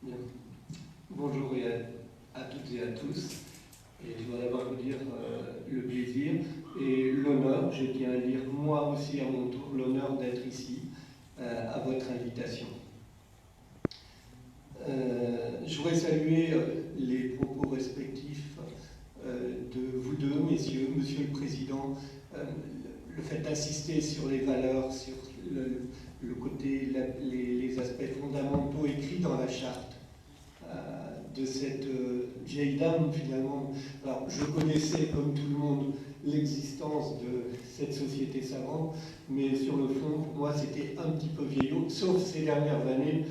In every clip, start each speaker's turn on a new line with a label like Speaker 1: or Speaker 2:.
Speaker 1: Bien. Bonjour à toutes et à tous. Et je voudrais d'abord vous dire le plaisir et l'honneur, je tiens à dire moi aussi à mon tour, l'honneur d'être ici à votre invitation. Je voudrais saluer les propos respectifs de vous deux, messieurs, monsieur le Président, le fait d'insister sur les valeurs, sur le côté, les aspects fondamentaux écrits dans la charte de cette vieille dame finalement. Alors je connaissais comme tout le monde l'existence de cette société savante, mais sur le fond pour moi c'était un petit peu vieillot, sauf ces dernières années,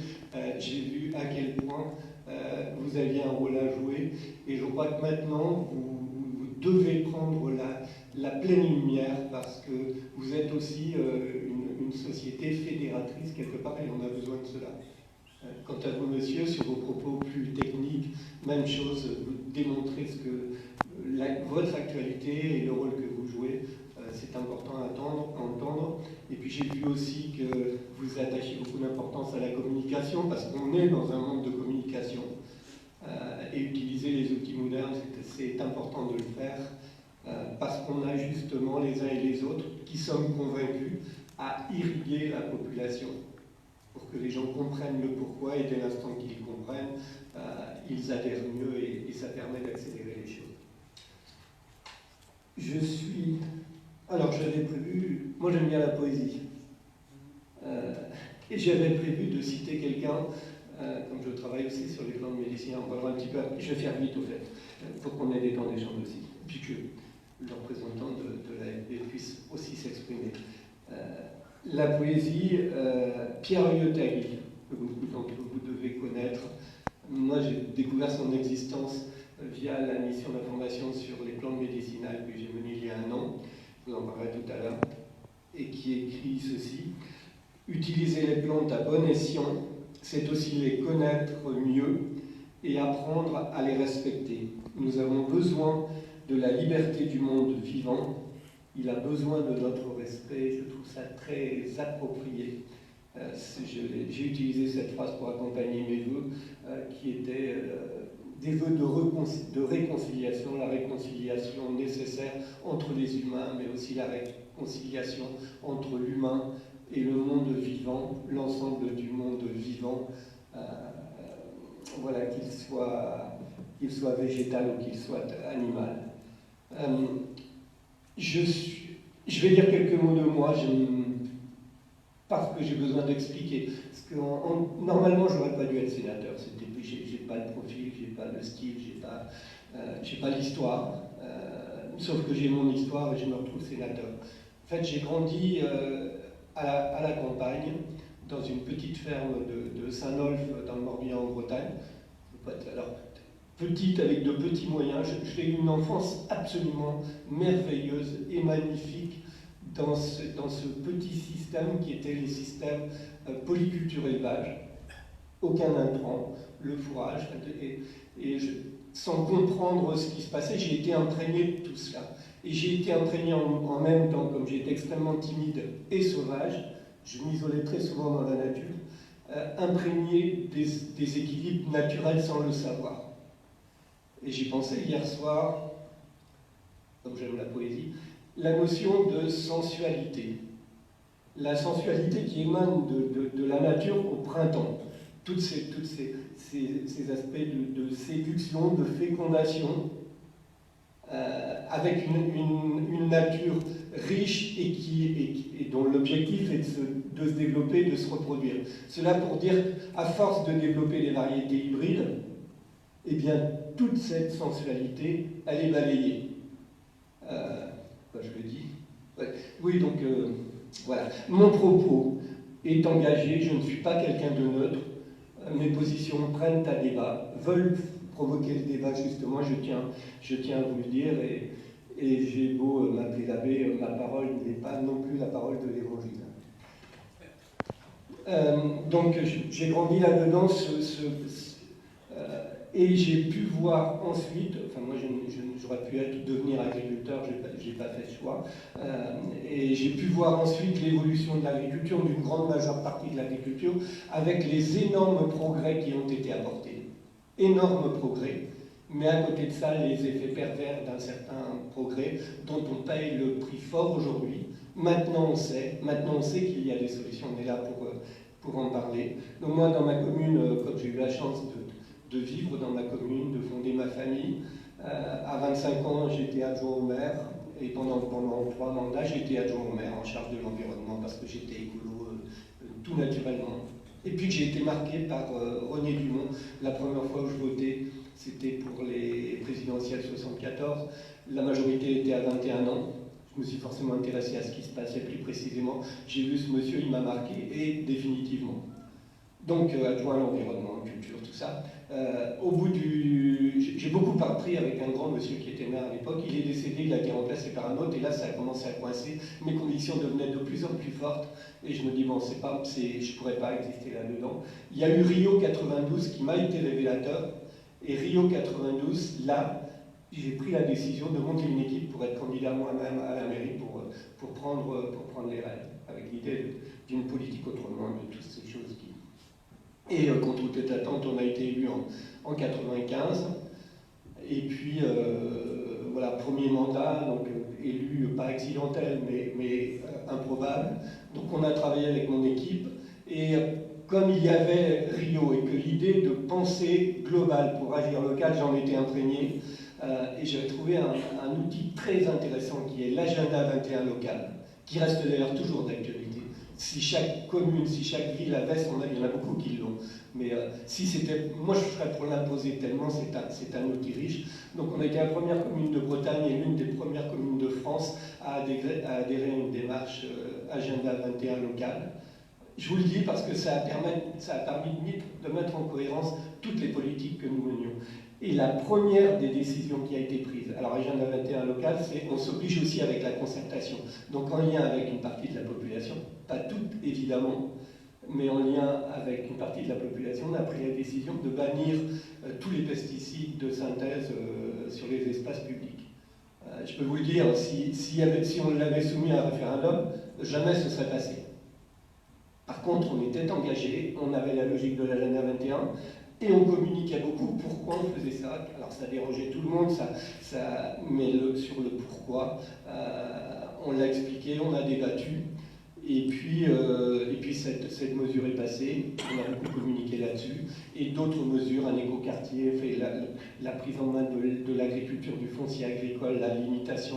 Speaker 1: j'ai vu à quel point vous aviez un rôle à jouer, et je crois que maintenant vous devez prendre la pleine lumière parce que vous êtes aussi une société fédératrice quelque part et on a besoin de cela. Quant à vous, monsieur, sur vos propos plus techniques, même chose, vous démontrez ce que votre actualité et le rôle que vous jouez, c'est important à entendre. Et puis j'ai vu aussi que vous attachiez beaucoup d'importance à la communication, parce qu'on est dans un monde de communication. Et utiliser les outils modernes, c'est important de le faire, parce qu'on a justement les uns et les autres qui sommes convaincus à irriguer la population, pour que les gens comprennent le pourquoi, et dès l'instant qu'ils comprennent, ils adhèrent mieux et ça permet d'accélérer les choses. Alors j'avais prévu, moi j'aime bien la poésie, et j'avais prévu de citer quelqu'un, comme je travaille aussi sur les plans de médecine, on va voir un petit peu, je vais faire vite au fait, pour qu'on ait des temps d'échange aussi, puis que le représentant de l'AFP puisse aussi s'exprimer. La poésie, Pierre Liotagui, que beaucoup d'entre vous devez connaître. Moi, j'ai découvert son existence via la mission d'information sur les plantes médicinales que j'ai menée il y a 1 an, je vous en parlerai tout à l'heure, et qui écrit ceci. Utiliser les plantes à bon escient, c'est aussi les connaître mieux et apprendre à les respecter. Nous avons besoin de la liberté du monde vivant. Il a besoin de notre respect, je trouve ça très approprié. J'ai utilisé cette phrase pour accompagner mes vœux, qui étaient des vœux de réconciliation, la réconciliation nécessaire entre les humains, mais aussi la réconciliation entre l'humain et le monde vivant, l'ensemble du monde vivant, voilà, qu'il soit végétal ou qu'il soit animal. Je vais dire quelques mots de moi, parce que j'ai besoin d'expliquer. Parce que normalement, je n'aurais pas dû être sénateur. J'ai pas de profil, j'ai pas de style, j'ai pas l'histoire. Sauf que j'ai mon histoire et je me retrouve sénateur. En fait, j'ai grandi à la campagne, dans une petite ferme de Saint-Nolff, dans le Morbihan, en Bretagne. Alors, petite, avec de petits moyens, j'ai eu une enfance absolument merveilleuse et magnifique dans ce petit système qui était les systèmes polyculture-élevage. Aucun intrant, le fourrage, sans comprendre ce qui se passait, j'ai été imprégné de tout cela. Et j'ai été imprégné en même temps, comme j'étais extrêmement timide et sauvage, je m'isolais très souvent dans la nature, imprégné des équilibres naturels sans le savoir. Et j'y pensais hier soir, comme j'aime la poésie, la notion de sensualité. La sensualité qui émane de la nature au printemps. Tous ces aspects de séduction, de fécondation, avec une nature riche et dont l'objectif est de se développer, de se reproduire. Cela pour dire, à force de développer des variétés hybrides, eh bien, toute cette sensualité, elle est balayée. Je le dis. Ouais. Oui, donc, voilà. Mon propos est engagé, je ne suis pas quelqu'un de neutre. Mes positions prennent à débat, veulent provoquer le débat, justement, je tiens à vous le dire, et j'ai beau m'appeler l'abbé, ma parole n'est pas non plus la parole de l'Évangile. Donc, j'ai grandi là-dedans, Et j'ai pu voir ensuite, enfin moi j'aurais pu devenir agriculteur, j'ai pas fait ce choix, et j'ai pu voir ensuite l'évolution de l'agriculture, d'une grande majeure partie de l'agriculture, avec les énormes progrès qui ont été apportés. Énormes progrès, mais à côté de ça, les effets pervers d'un certain progrès dont on paye le prix fort aujourd'hui. Maintenant on sait qu'il y a des solutions, on est là pour en parler. Donc moi dans ma commune, comme j'ai eu la chance de vivre dans ma commune, de fonder ma famille. À 25 ans, j'étais adjoint au maire, et pendant 3 mandats, j'étais adjoint au maire en charge de l'environnement, parce que j'étais écolo tout naturellement. Et puis j'ai été marqué par René Dumont. La première fois où je votais, c'était pour les présidentielles 74. La majorité était à 21 ans. Je me suis forcément intéressé à ce qui se passait plus précisément. J'ai vu ce monsieur, il m'a marqué, et définitivement. Donc, adjoint à l'environnement, culture, tout ça. J'ai beaucoup appris avec un grand monsieur qui était maire à l'époque. Il est décédé, il a été remplacé par un autre, et là, ça a commencé à coincer. Mes convictions devenaient de plus en plus fortes, et je me dis, bon, je ne pourrais pas exister là-dedans. Il y a eu Rio 92 qui m'a été révélateur, et Rio 92, là, j'ai pris la décision de monter une équipe pour être candidat moi-même à la mairie, pour prendre les rênes, avec l'idée d'une politique autrement, de toutes ces choses qui... Et contre toute attente, on a été élu en 95. Et puis, voilà, premier mandat, donc élu pas accidentel, mais improbable. Donc on a travaillé avec mon équipe. Et comme il y avait Rio et que l'idée de pensée globale pour agir local, j'en étais imprégné. Et j'avais trouvé un outil très intéressant qui est l'agenda 21 local, qui reste d'ailleurs toujours d'actualité. Si chaque commune, si chaque ville avait son... Il y en a beaucoup qui l'ont. Mais si c'était... Moi, je serais pour l'imposer tellement, c'est un outil riche. Donc on a été la première commune de Bretagne et l'une des premières communes de France à adhérer à une démarche Agenda 21 local. Je vous le dis parce que ça a permis de mettre en cohérence toutes les politiques que nous menions. Et la première des décisions qui a été prise, alors Agenda 21 local, c'est on s'oblige aussi avec la concertation. Donc en lien avec une partie de la population, pas toute évidemment, mais en lien avec une partie de la population, on a pris la décision de bannir tous les pesticides de synthèse sur les espaces publics. Je peux vous le dire, si on l'avait soumis à un référendum, jamais ce serait passé. Par contre, on était engagé, on avait la logique de l'agenda 21, et on communiquait beaucoup pourquoi on faisait ça. Alors ça dérangeait tout le monde, mais sur le pourquoi, on l'a expliqué, on a débattu. Et puis cette mesure est passée, on a beaucoup communiqué là-dessus. Et d'autres mesures, un écoquartier, la prise en main de l'agriculture, du foncier agricole, la limitation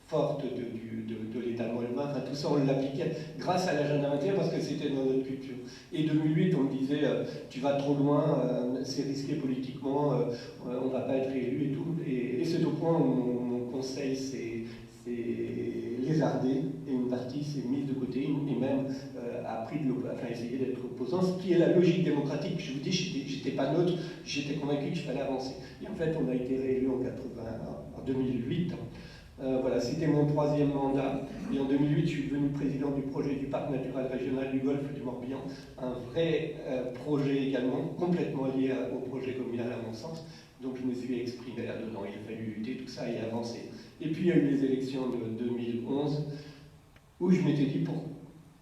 Speaker 1: forte de l'étalement humain, enfin tout ça on l'appliquait grâce à l'agenda 21 parce que c'était dans notre culture. Et 2008 on me disait tu vas trop loin, c'est risqué politiquement, on ne va pas être élu et tout. Et c'est au point où mon conseil s'est lézardé et une partie s'est mise de côté et même a essayé d'être opposant, ce qui est la logique démocratique. Je vous dis, j'étais pas neutre, j'étais convaincu qu'il fallait avancer. Et en fait on a été réélu en 2008. Voilà, c'était mon 3e mandat. Et en 2008, je suis devenu président du projet du parc naturel régional du Golfe du Morbihan. Un vrai projet également, complètement lié au projet communal à mon sens. Donc je me suis exprimé là-dedans. Il a fallu lutter, tout ça, et avancer. Et puis il y a eu les élections de 2011, où je m'étais dit,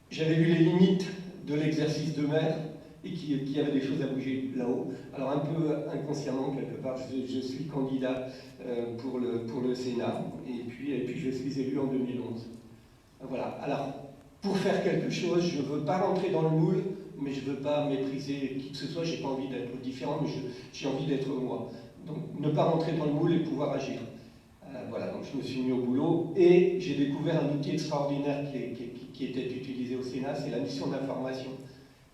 Speaker 1: j'avais vu les limites de l'exercice de maire, et qu'il y avait des choses à bouger là-haut. Alors un peu inconsciemment, quelque part, je suis candidat pour le Sénat, et puis je suis élu en 2011. Voilà. Alors, pour faire quelque chose, je ne veux pas rentrer dans le moule, mais je ne veux pas mépriser qui que ce soit, je n'ai pas envie d'être différent, mais j'ai envie d'être moi. Donc, ne pas rentrer dans le moule et pouvoir agir. Voilà, donc je me suis mis au boulot, et j'ai découvert un outil extraordinaire qui était utilisé au Sénat, c'est la mission d'information.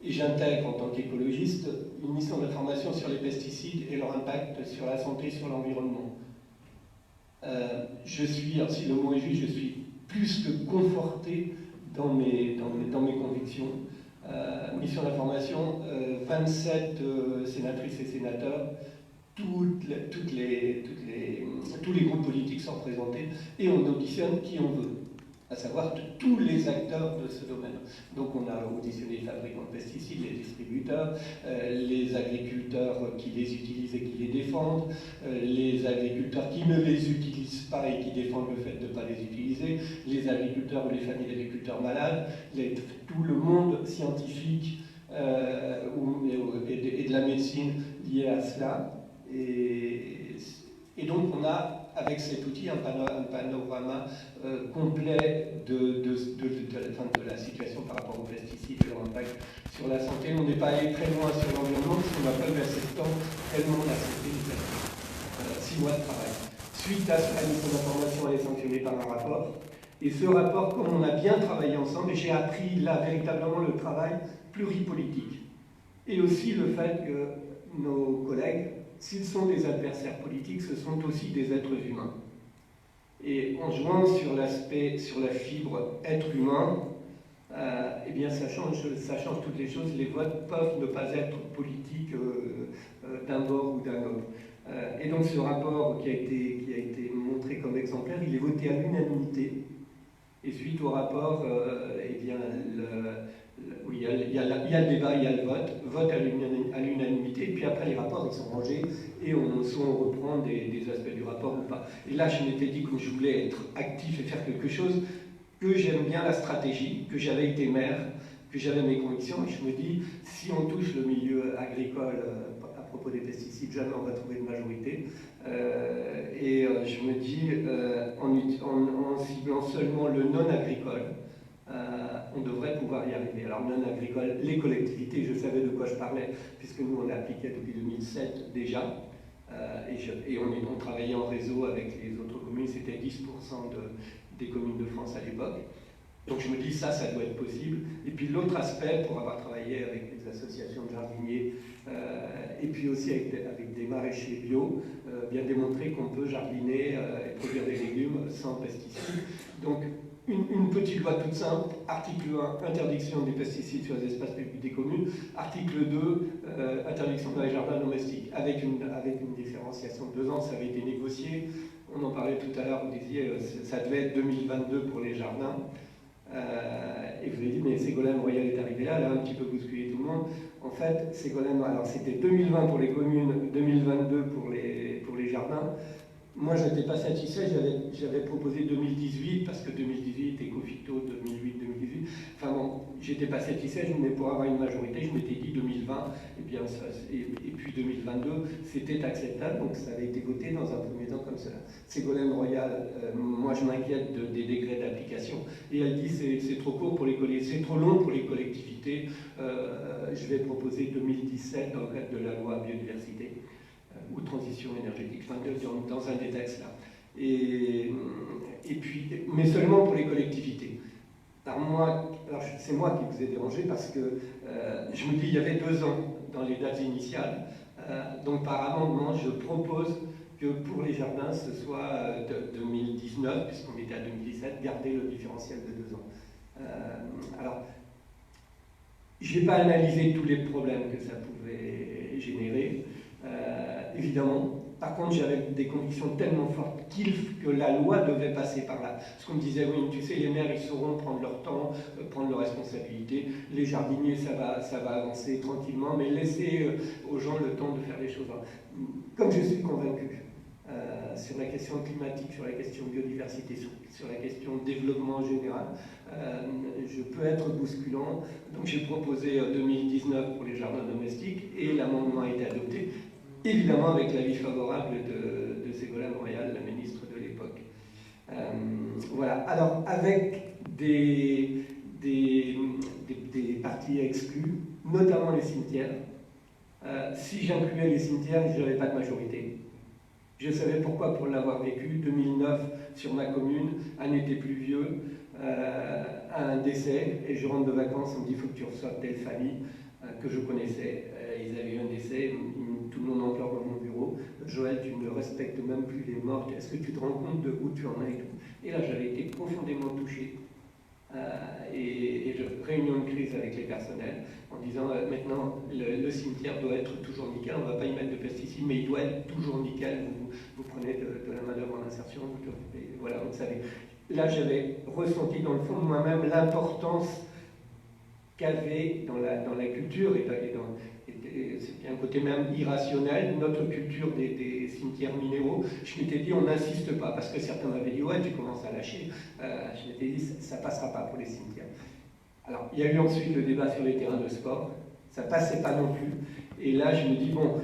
Speaker 1: Et j'intègre en tant qu'écologiste une mission d'information sur les pesticides et leur impact sur la santé et sur l'environnement. Je suis, alors si le mot est juste, je suis plus que conforté dans mes convictions. Mission d'information, 27 sénatrices et sénateurs, tous les groupes politiques sont représentés et on auditionne qui on veut. à savoir de tous les acteurs de ce domaine. Donc on a auditionné les fabricants de pesticides, les distributeurs, les agriculteurs qui les utilisent et qui les défendent, les agriculteurs qui ne les utilisent pas et qui défendent le fait de ne pas les utiliser, les agriculteurs ou les familles d'agriculteurs malades, tout le monde scientifique et de la médecine liée à cela. Et donc on a, avec cet outil, un panorama complet de la situation par rapport aux pesticides et leur impact sur la santé. On n'est pas allé très loin sur l'environnement, parce qu'on n'a pas eu assez de temps, tellement la santé nous a pris 6 mois de travail. Suite à cela, la mission d'information, elle est sanctionnée par un rapport. Et ce rapport, comme on a bien travaillé ensemble, et j'ai appris là véritablement le travail pluripolitique. Et aussi le fait que nos collègues, s'ils sont des adversaires politiques, ce sont aussi des êtres humains. Et en jouant sur l'aspect, sur la fibre être humain, eh bien ça change toutes les choses. Les votes peuvent ne pas être politiques d'un bord ou d'un autre. Et donc ce rapport qui a été montré comme exemplaire, il est voté à l'unanimité. Et suite au rapport, eh bien, il y a le débat, il y a le vote à l'unanimité, et puis après les rapports ils sont rangés et soit on reprend des aspects du rapport ou pas. Et là je m'étais dit, comme je voulais être actif et faire quelque chose, que j'aime bien la stratégie, que j'avais été maire, que j'avais mes convictions, et je me dis, si on touche le milieu agricole à propos des pesticides, jamais on va trouver de majorité. Je me dis, en ciblant seulement le non-agricole, on devrait pouvoir y arriver. Alors non-agricole, les collectivités, je savais de quoi je parlais, puisque nous on l'appliquait depuis 2007 déjà, et on travaillait en réseau avec les autres communes, c'était 10% des communes de France à l'époque. Donc je me dis ça doit être possible. Et puis l'autre aspect, pour avoir travaillé avec les associations de jardiniers, et puis aussi avec des maraîchers bio, bien démontrer qu'on peut jardiner et produire des légumes sans pesticides. Donc une petite loi toute simple, article 1, interdiction des pesticides sur les espaces publics des communes, article 2, interdiction dans les jardins domestiques, avec une différenciation de 2 ans, ça avait été négocié, on en parlait tout à l'heure, vous disiez ça devait être 2022 pour les jardins, et vous avez dit mais Ségolène Royal est arrivé là, elle a un petit peu bousculé tout le monde. En fait, Ségolène, alors c'était 2020 pour les communes, 2022 pour les jardins. Moi, je n'étais pas satisfait, j'avais proposé 2018, parce que 2018, Ecofito, 2008-2018. Enfin bon, j'étais pas satisfait, mais pour avoir une majorité, je m'étais dit 2020, et puis 2022, c'était acceptable, donc ça avait été voté dans un premier temps comme cela. Ségolène Royal, moi je m'inquiète des degrés d'application, et elle dit c'est trop court pour les collectivités, c'est trop long pour les collectivités, je vais proposer 2017 dans le cadre de la loi biodiversité. Ou transition énergétique, enfin, dans un des textes là. Mais seulement pour les collectivités. Alors c'est moi qui vous ai dérangé parce que je me dis il y avait 2 ans dans les dates initiales, donc par amendement je propose que pour les jardins ce soit 2019, puisqu'on était à 2017, garder le différentiel de 2 ans. Alors, je n'ai pas analysé tous les problèmes que ça pouvait générer. Évidemment. Par contre, j'avais des convictions tellement fortes que la loi devait passer par là. Parce qu'on me disait, oui, tu sais, les maires, ils sauront prendre leur temps, prendre leurs responsabilités. Les jardiniers, ça va avancer tranquillement, mais laissez aux gens le temps de faire les choses. Comme je suis convaincu sur la question climatique, sur la question biodiversité, sur la question développement en général, je peux être bousculant. Donc j'ai proposé 2019 pour les jardins domestiques et l'amendement a été adopté. Évidemment avec l'avis favorable de Ségolène Royal, la ministre de l'époque. Voilà, alors avec des parties exclues, notamment les cimetières. Si j'incluais les cimetières, je n'avais pas de majorité. Je savais pourquoi, pour l'avoir vécu, 2009 sur ma commune, un été pluvieux, un décès, et je rentre de vacances, on me dit il faut que tu reçoives telle famille que je connaissais. Ils avaient eu un décès, tout le monde en pleure dans mon bureau. Joël, tu ne respectes même plus les morts, est-ce que tu te rends compte de où tu en es et tout. Et là, j'avais été profondément touché. Réunion de crise avec les personnels en disant maintenant le cimetière doit être toujours nickel, on ne va pas y mettre de pesticides, mais il doit être toujours nickel. Vous prenez de la main-d'œuvre en insertion, voilà, vous savez. là j'avais ressenti dans le fond de moi-même l'importance qu'avait dans la culture, c'était un côté même irrationnel, notre culture des cimetières minéraux. Je m'étais dit, on n'insiste pas, parce que certains m'avaient dit, ouais, tu commences à lâcher. Je m'étais dit, ça ne passera pas pour les cimetières. Alors, il y a eu ensuite le débat sur les terrains de sport, ça ne passait pas non plus. Et là, je me dis, bon,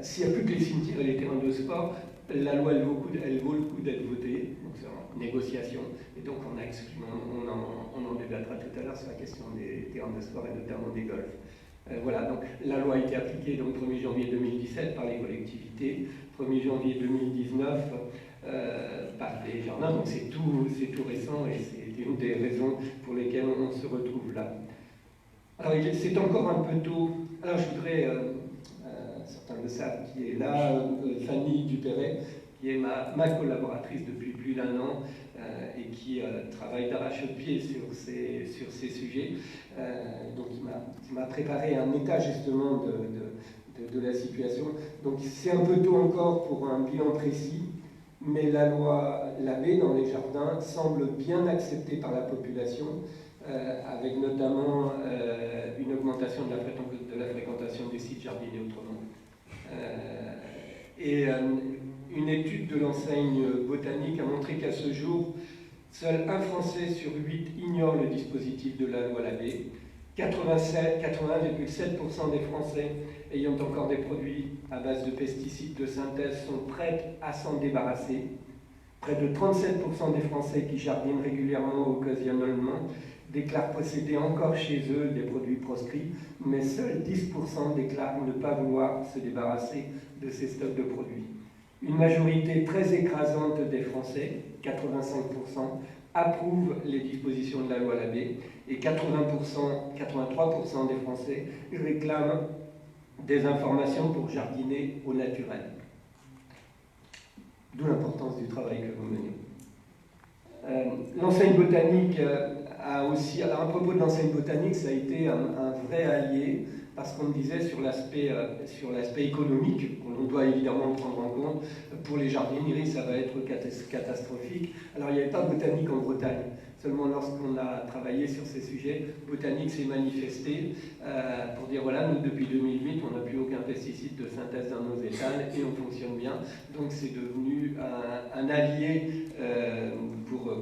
Speaker 1: s'il n'y a plus que les cimetières et les terrains de sport, la loi, elle vaut le coup d'être votée, donc c'est en négociation. Et donc, on en débattra tout à l'heure sur la question des terrains de sport et notamment des golfs. Voilà, donc la loi a été appliquée donc 1er janvier 2017 par les collectivités, 1er janvier 2019 par les jardins, donc c'est tout récent et c'est une des raisons pour lesquelles on se retrouve là. Alors c'est encore un peu tôt, alors je voudrais, certains le savent, qui est là, Fanny Dupéret, qui est ma collaboratrice depuis plus d'1 an et qui travaille d'arrache-pied sur ces sujets. Donc il m'a préparé un état justement de la situation. Donc c'est un peu tôt encore pour un bilan précis, mais la loi Labbé dans les jardins semble bien acceptée par la population, avec notamment une augmentation de la fréquentation des sites jardiniers autrement. Une étude de l'enseigne botanique a montré qu'à ce jour, seul un Français sur 8 ignore le dispositif de la loi Labbé. 81,7% des Français ayant encore des produits à base de pesticides de synthèse sont prêts à s'en débarrasser. Près de 37% des Français qui jardinent régulièrement ou occasionnellement déclarent posséder encore chez eux des produits proscrits, mais seuls 10% déclarent ne pas vouloir se débarrasser de ces stocks de produits. Une majorité très écrasante des Français, 85%, approuvent les dispositions de la loi Labbé et 83% des Français réclament des informations pour jardiner au naturel. D'où l'importance du travail que vous menez. L'enseigne botanique a aussi... Alors à propos de l'enseigne botanique, ça a été un vrai allié, parce qu'on me disait sur l'aspect économique, qu'on doit évidemment prendre en compte, pour les jardineries, ça va être catastrophique. Alors il n'y avait pas botanique en Bretagne. Seulement lorsqu'on a travaillé sur ces sujets, Botanique s'est manifesté pour dire voilà, nous depuis 2008, on n'a plus aucun pesticide de synthèse dans nos étals et on fonctionne bien. Donc c'est devenu un allié pour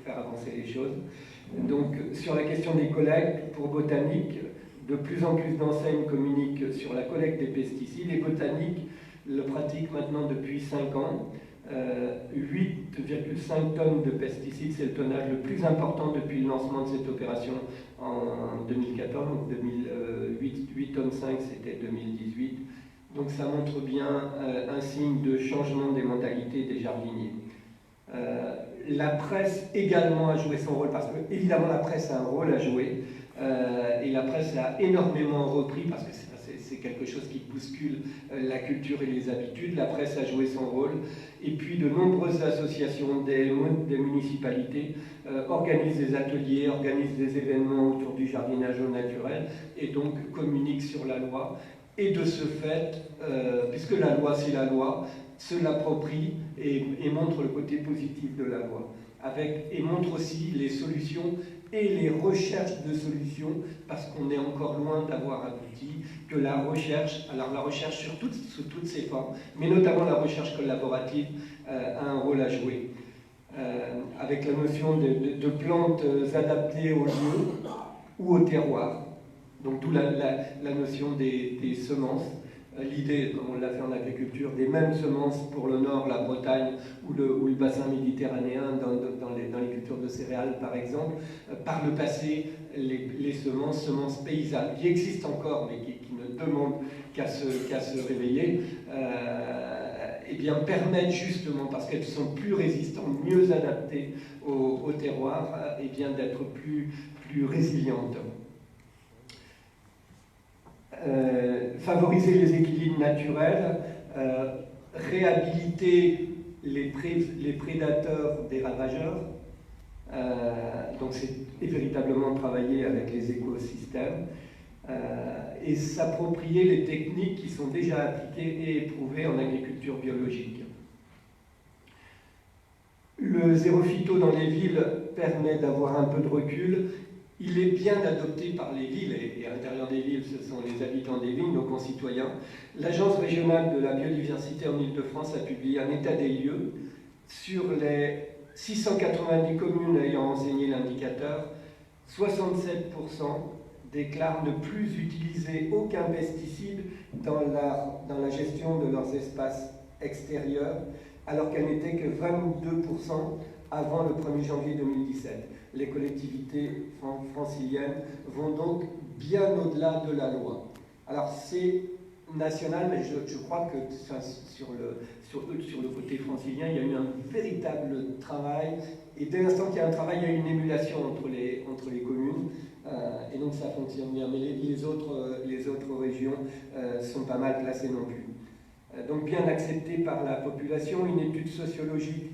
Speaker 1: faire avancer les choses. Donc sur la question des collectes, pour Botanique, de plus en plus d'enseignes communiquent sur la collecte des pesticides et Botanique le pratique maintenant depuis 5 ans. 8,5 tonnes de pesticides, c'est le tonnage le plus important depuis le lancement de cette opération en 2014. Donc 8 tonnes 5, c'était 2018. Donc ça montre bien un signe de changement des mentalités des jardiniers. La presse également a joué son rôle, parce que évidemment la presse a un rôle à jouer, et la presse a énormément repris, parce que c'est quelque chose qui bouscule la culture et les habitudes. La presse a joué son rôle, et puis de nombreuses associations des municipalités organisent des ateliers, organisent des événements autour du jardinage au naturel, et donc communiquent sur la loi. Et de ce fait, puisque la loi c'est la loi, se l'approprie et montre le côté positif de la loi, et montre aussi les solutions et les recherches de solutions, parce qu'on est encore loin d'avoir abouti, que la recherche, alors la recherche sous toutes ses formes, mais notamment la recherche collaborative a un rôle à jouer, avec la notion de plantes adaptées au lieu ou au terroir, donc d'où la notion des semences. L'idée, comme on l'a fait en agriculture, des mêmes semences pour le nord, la Bretagne ou le bassin méditerranéen dans les cultures de céréales par exemple. Par le passé, les semences paysannes qui existent encore mais qui ne demandent qu'à se réveiller, eh bien, permettent justement, parce qu'elles sont plus résistantes, mieux adaptées au terroir, eh bien, d'être plus résilientes. Favoriser les équilibres naturels, réhabiliter les prédateurs des ravageurs, donc c'est véritablement travailler avec les écosystèmes, et s'approprier les techniques qui sont déjà appliquées et éprouvées en agriculture biologique. le zéro phyto dans les villes permet d'avoir un peu de recul. Il est bien adopté par les villes, et à l'intérieur des villes, ce sont les habitants des villes, nos concitoyens. L'Agence régionale de la biodiversité en Île-de-France a publié un état des lieux sur les 690 communes ayant enseigné l'indicateur. 67% déclarent ne plus utiliser aucun pesticide dans la gestion de leurs espaces extérieurs, alors qu'elle n'était que 22% avant le 1er janvier 2017. Les collectivités franciliennes vont donc bien au-delà de la loi. Alors c'est national, mais je crois que sur le côté francilien, il y a eu un véritable travail, et dès l'instant qu'il y a un travail, il y a une émulation entre les communes, et donc ça fonctionne bien. Mais les autres régions sont pas mal placées non plus. Donc bien accepté par la population, une étude sociologique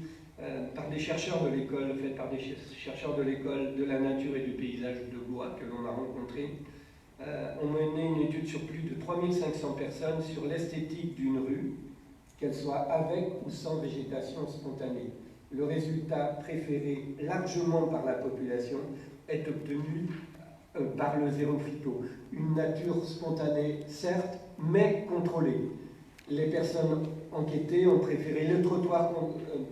Speaker 1: par des chercheurs de l'école, faite par des chercheurs de l'école de la nature et du paysage de Blois que l'on a rencontré, ont mené une étude sur plus de 3500 personnes sur l'esthétique d'une rue, qu'elle soit avec ou sans végétation spontanée. Le résultat préféré largement par la population est obtenu par le zéro phyto. Une nature spontanée, certes, mais contrôlée. Les personnes enquêtées ont préféré le trottoir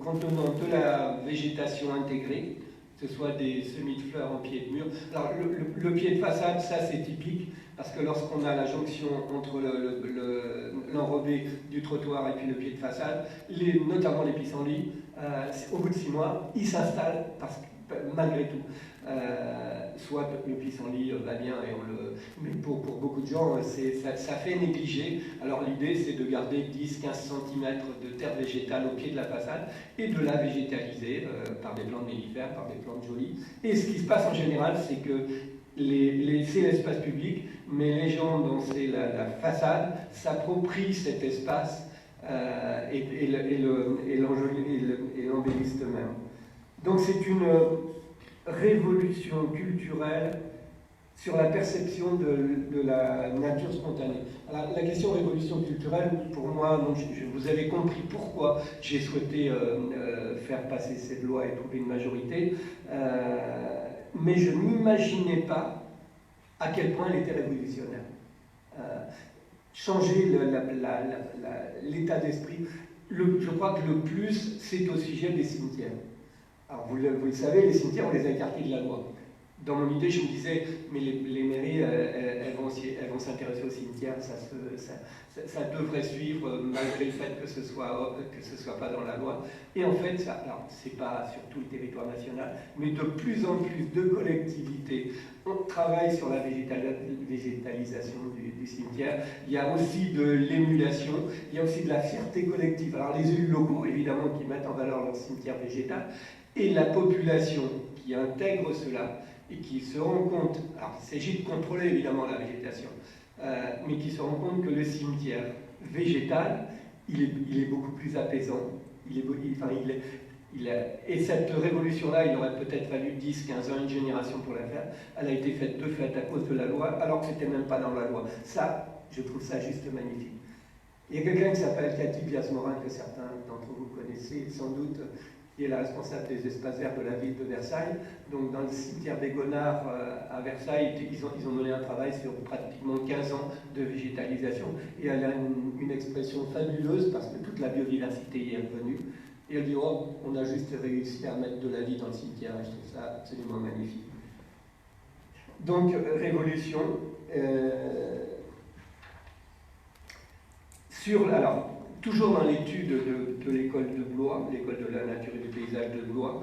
Speaker 1: contenant de la végétation intégrée, que ce soit des semis de fleurs en pied de mur. Alors le pied de façade, ça c'est typique, parce que lorsqu'on a la jonction entre l'enrobé du trottoir et puis le pied de façade, notamment les pissenlits, au bout de 6 mois, ils s'installent malgré tout. Soit le pissenlit va bien, mais pour beaucoup de gens, ça fait négliger. Alors l'idée, c'est de garder 10-15 cm de terre végétale au pied de la façade et de la végétaliser par des plantes mellifères, par des plantes jolies. Et ce qui se passe en général, c'est que c'est l'espace public, mais les gens dont c'est la façade s'approprient cet espace et l'embellissent eux-mêmes. Donc c'est une révolution culturelle sur la perception de la nature spontanée. Alors, la question révolution culturelle, pour moi, donc, vous avez compris pourquoi j'ai souhaité faire passer cette loi et trouver une majorité, mais je n'imaginais pas à quel point elle était révolutionnaire. Changer l'état d'esprit, je crois que le plus, c'est au sujet des cimetières. Alors vous le savez, les cimetières, on les a écartés de la loi. Dans mon idée, je me disais, mais les mairies, elles vont s'intéresser aux cimetières, ça devrait suivre malgré le fait que ce soit pas dans la loi. Et en fait, c'est pas sur tout le territoire national, mais de plus en plus de collectivités travaillent sur la végétalisation du cimetière. Il y a aussi de l'émulation, il y a aussi de la fierté collective. Alors les élus locaux, évidemment, qui mettent en valeur leur cimetière végétal, et la population qui intègre cela et qui se rend compte, alors il s'agit de contrôler évidemment la végétation, mais qui se rend compte que le cimetière végétal, il est beaucoup plus apaisant, et cette révolution-là, il aurait peut-être fallu 10, 15 ans, une génération pour la faire. Elle a été faite de fait à cause de la loi, alors que c'était même pas dans la loi. Ça, je trouve ça juste magnifique. Il y a quelqu'un qui s'appelle Cathy Bias-Morin, que certains d'entre vous connaissez sans doute, qui est la responsable des espaces verts de la ville de Versailles. Donc dans le cimetière des Gonards à Versailles, ils ont mené un travail sur pratiquement 15 ans de végétalisation. Et elle a une expression fabuleuse parce que toute la biodiversité y est revenue. Et elle dit, oh, on a juste réussi à mettre de la vie dans le cimetière. Et je trouve ça absolument magnifique. Donc, révolution. Alors, toujours dans l'étude de l'école de Blois, l'école de la nature et du paysage de Blois,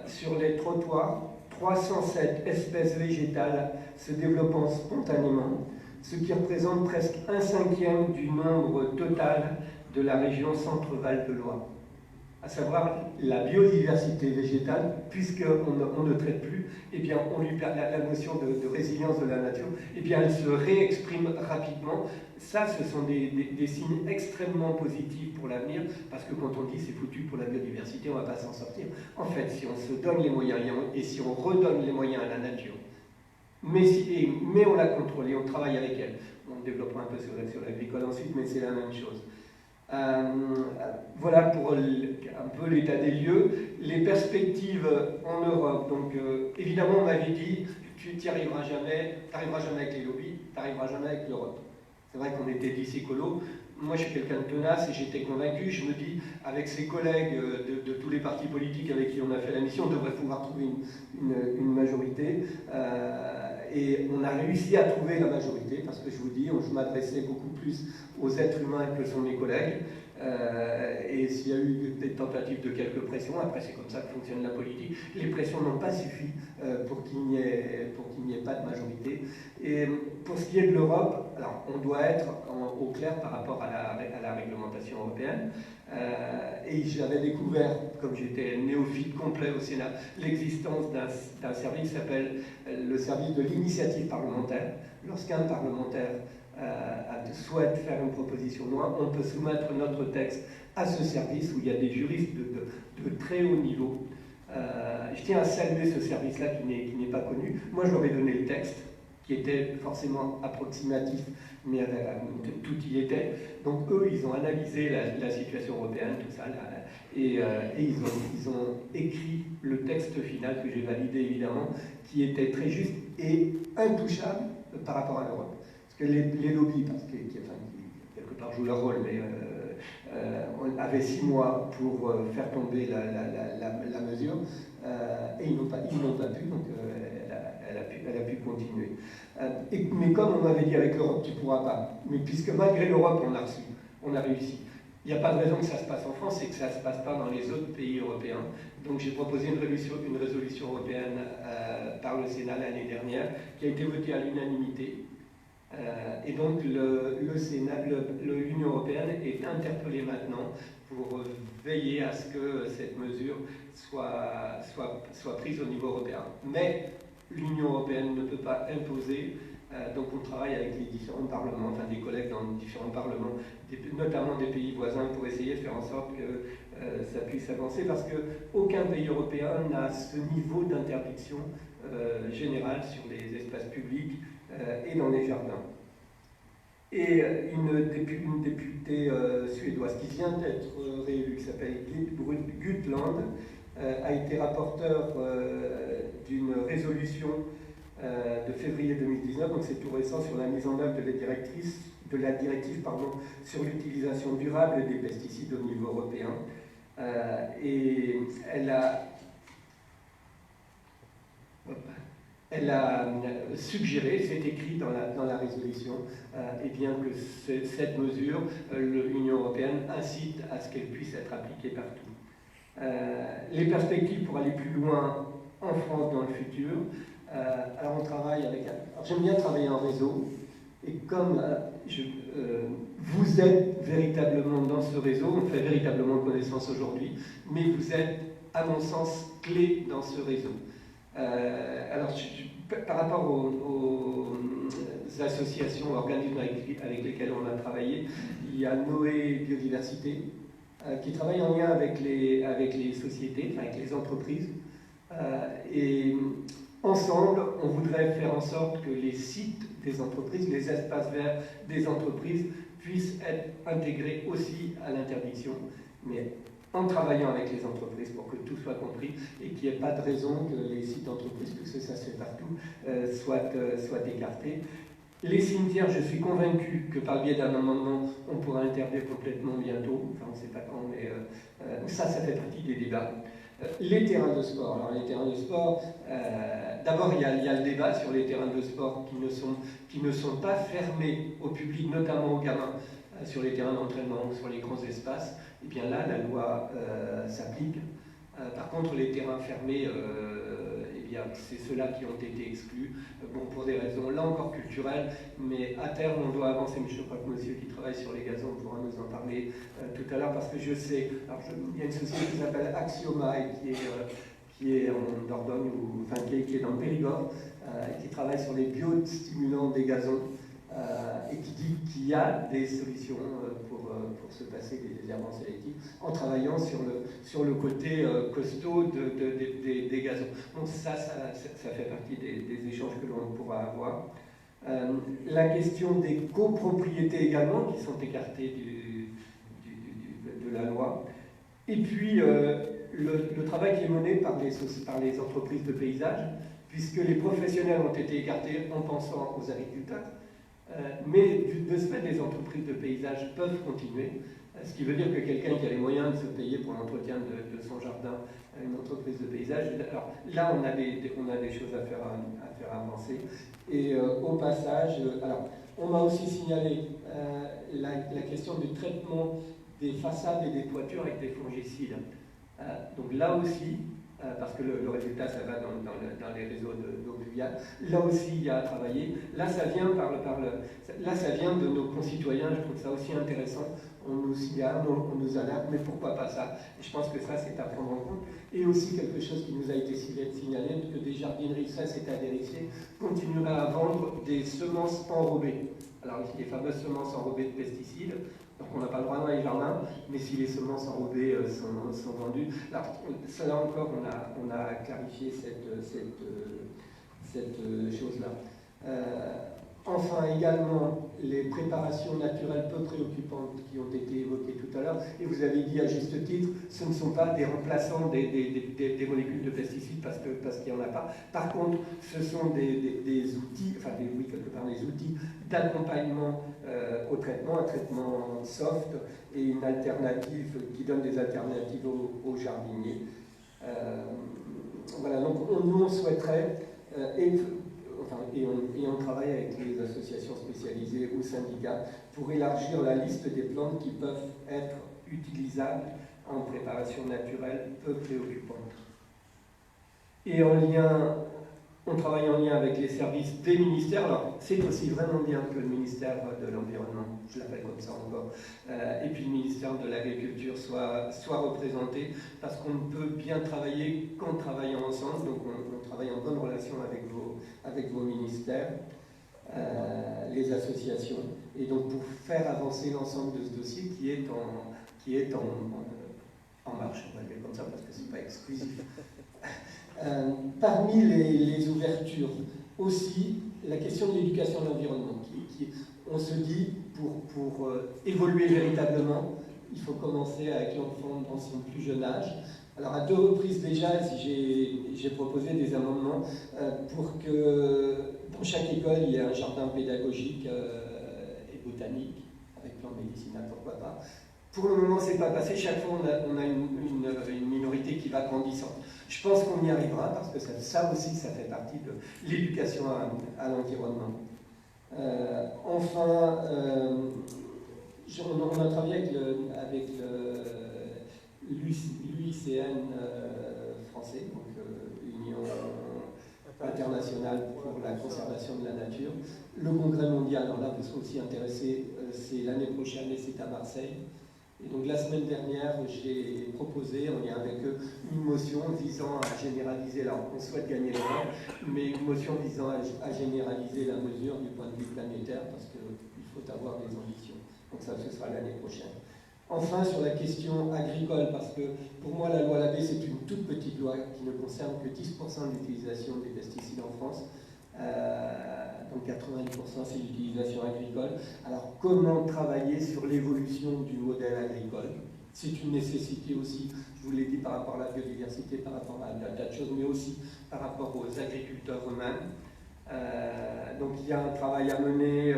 Speaker 1: sur les trottoirs, 307 espèces végétales se développant spontanément, ce qui représente presque 1/5 du nombre total de la région Centre-Val de Loire. À savoir la biodiversité végétale, puisqu'on ne traite plus, eh bien, on lui perd la notion de résilience de la nature, eh bien, elle se réexprime rapidement. Ça, ce sont des signes extrêmement positifs pour l'avenir, parce que quand on dit c'est foutu pour la biodiversité, on ne va pas s'en sortir. En fait, si on se donne les moyens et si on redonne les moyens à la nature, mais on la contrôle et on travaille avec elle, on développera un peu sur l'agricole ensuite, mais c'est la même chose. Voilà pour un peu l'état des lieux. Les perspectives en Europe. Donc, évidemment, on m'avait dit, tu n'y arriveras jamais, tu n'arriveras jamais avec les lobbies, tu n'arriveras jamais avec l'Europe. C'est vrai qu'on était 10 écolos. Moi, je suis quelqu'un de tenace et j'étais convaincu. Je me dis, avec ses collègues de tous les partis politiques avec qui on a fait la mission, on devrait pouvoir trouver une majorité. Et on a réussi à trouver la majorité, parce que je vous dis, je m'adressais beaucoup plus aux êtres humains que sont mes collègues. Et s'il y a eu des tentatives de quelques pressions, après c'est comme ça que fonctionne la politique, les pressions n'ont pas suffi pour qu'il n'y ait pas de majorité. Et pour ce qui est de l'Europe, alors on doit être au clair par rapport à la réglementation européenne. Et j'avais découvert, comme j'étais néophyte complet au Sénat, l'existence d'un service qui s'appelle le service de l'initiative parlementaire. Lorsqu'un parlementaire souhaite faire une proposition de loi, on peut soumettre notre texte à ce service où il y a des juristes de très haut niveau. Je tiens à saluer ce service-là qui n'est pas connu. Moi, je leur ai donné le texte, qui était forcément approximatif, mais tout y était. Donc eux, ils ont analysé la situation européenne, tout ça, et ils ont écrit le texte final que j'ai validé évidemment, qui était très juste et intouchable par rapport à l'Europe. Parce que les lobbies, parce qui quelque part jouent leur rôle, mais on avait 6 mois pour faire tomber la mesure, et ils n'ont pas pu, donc elle a pu continuer. Mais comme on m'avait dit avec l'Europe, tu ne pourras pas. Mais puisque malgré l'Europe, on a réussi. Il n'y a pas de raison que ça se passe en France et que ça ne se passe pas dans les autres pays européens. Donc j'ai proposé une résolution européenne par le Sénat l'année dernière, qui a été votée à l'unanimité. Et donc l'Union européenne est interpellée maintenant pour veiller à ce que cette mesure soit prise au niveau européen. Mais l'Union européenne ne peut pas imposer, donc on travaille avec les différents parlements, enfin des collègues dans les différents parlements, notamment des pays voisins, pour essayer de faire en sorte que ça puisse avancer, parce qu'aucun pays européen n'a ce niveau d'interdiction générale sur les espaces publics et dans les jardins. Et une députée suédoise qui vient d'être réélue, qui s'appelle Gutland, a été rapporteur d'une résolution de février 2019, donc c'est tout récent, sur la mise en œuvre de la directive sur l'utilisation durable des pesticides au niveau européen. Et elle a suggéré, c'est écrit dans la résolution, et bien que cette mesure, l'Union européenne incite à ce qu'elle puisse être appliquée partout. Les perspectives pour aller plus loin en France dans le futur, alors on travaille avec... J'aime bien travailler en réseau, et comme vous êtes véritablement dans ce réseau, on fait véritablement connaissance aujourd'hui, mais vous êtes, à mon sens, clé dans ce réseau. Alors, par rapport aux associations, organismes avec lesquels on a travaillé, il y a Noé Biodiversité, qui travaille en lien avec les sociétés, avec les entreprises. Et ensemble, on voudrait faire en sorte que les sites des entreprises, les espaces verts des entreprises, puissent être intégrés aussi à l'interdiction, mais en travaillant avec les entreprises pour que tout soit compris et qu'il n'y ait pas de raison que les sites d'entreprise, puisque ça se fait partout, soient écartés. Les cimetières, je suis convaincu que par le biais d'un amendement, on pourra interdire complètement bientôt, enfin on ne sait pas quand, mais ça fait partie des débats. Les terrains de sport. Alors les terrains de sport, d'abord il y a le débat sur les terrains de sport qui ne sont pas fermés au public, notamment aux gamins, sur les terrains d'entraînement, sur les grands espaces. Et bien là, la loi s'applique. Par contre, les terrains fermés, eh bien, c'est ceux-là qui ont été exclus, bon, pour des raisons là encore culturelles, mais à terme, on doit avancer. Mais je crois que monsieur qui travaille sur les gazons pourra nous en parler tout à l'heure, parce que je sais, il y a une société qui s'appelle Axioma et qui est en Dordogne, enfin qui est dans le Périgord, qui travaille sur les biostimulants des gazons. Et qui dit qu'il y a des solutions pour se passer des désherbants sélectifs en travaillant sur le côté costaud des gazons. Donc ça fait partie des échanges que l'on pourra avoir. La question des copropriétés également, qui sont écartées
Speaker 2: la loi. Et puis, le travail qui est mené par les entreprises de paysage, puisque les professionnels ont été écartés en pensant aux agriculteurs, mais de ce fait, les entreprises de paysage peuvent continuer, ce qui veut dire que quelqu'un qui a les moyens de se payer pour l'entretien de son jardin à une entreprise de paysage, alors là, on a des choses à faire avancer. Et au passage, alors, on m'a aussi signalé la question du traitement des façades et des toitures avec des fongicides. Donc là aussi, parce que le résultat, ça va dans les réseaux d'eau pluviale, là aussi, il y a à travailler. Là, ça vient, là, ça vient de nos concitoyens, je trouve ça aussi intéressant. On nous signale, on nous alerte, mais pourquoi pas ça? Et je pense que ça, c'est à prendre en compte. Et aussi quelque chose qui nous a été signalé, que des jardineries, ça c'est à vérifier, continueraient à vendre des semences enrobées. Alors, les fameuses semences enrobées de pesticides. Donc on n'a pas le droit dans les jardins, mais si les semences enrobées sont vendues, là encore on a clarifié cette chose-là. Enfin également les préparations naturelles peu préoccupantes qui ont été évoquées tout à l'heure, et vous avez dit à juste titre, ce ne sont pas des remplaçants des molécules de pesticides parce qu'il n'y en a pas. Par contre, ce sont des outils, enfin oui, quelque part des outils d'accompagnement au traitement, un traitement soft et une alternative qui donne des alternatives aux jardiniers. Voilà, donc nous on souhaiterait, et on travaille avec les associations spécialisées ou syndicats pour élargir la liste des plantes qui peuvent être utilisables en préparation naturelle peu préoccupante. Et on travaille en lien avec les services des ministères. Alors, c'est aussi vraiment bien que le ministère de l'Environnement, je l'appelle comme ça encore, et puis le ministère de l'Agriculture soit représenté, parce qu'on ne peut bien travailler qu'en travaillant ensemble. Donc, on travaille en bonne relation avec vos ministères, les associations, et donc pour faire avancer l'ensemble de ce dossier qui est en marche, on va le dire comme ça, parce que ce n'est pas exclusif. Parmi les ouvertures, aussi la question de l'éducation à l'environnement. On se dit, pour évoluer véritablement, il faut commencer avec l'enfant dans son plus jeune âge. Alors à 2 reprises déjà, j'ai proposé des amendements pour que dans chaque école, il y ait un jardin pédagogique et botanique, avec plantes médicinales, pourquoi pas. Pour le moment, ce n'est pas passé. Chaque fois, on a une minorité qui va grandissant. Je pense qu'on y arrivera, parce que ça aussi, ça fait partie de l'éducation à l'environnement. Enfin, on a travaillé avec l'UICN français, donc Union internationale pour la conservation de la nature. Le congrès mondial, alors là, vous serez aussi intéressés, c'est l'année prochaine et c'est à Marseille. Et donc la semaine dernière, j'ai proposé, en lien avec eux, une motion visant à généraliser, alors on souhaite gagner le temps, mais une motion visant à généraliser la mesure du point de vue planétaire, parce qu'il faut avoir des ambitions. Donc ça, ce sera l'année prochaine. Enfin, sur la question agricole, parce que pour moi, la loi Labbé, c'est une toute petite loi qui ne concerne que 10% de l'utilisation des pesticides en France. Donc 90% c'est l'utilisation agricole. Alors comment travailler sur l'évolution du modèle agricole? C'est une nécessité aussi, je vous l'ai dit, par rapport à la biodiversité, par rapport à un tas de choses, mais aussi par rapport aux agriculteurs eux-mêmes. Donc il y a un travail à mener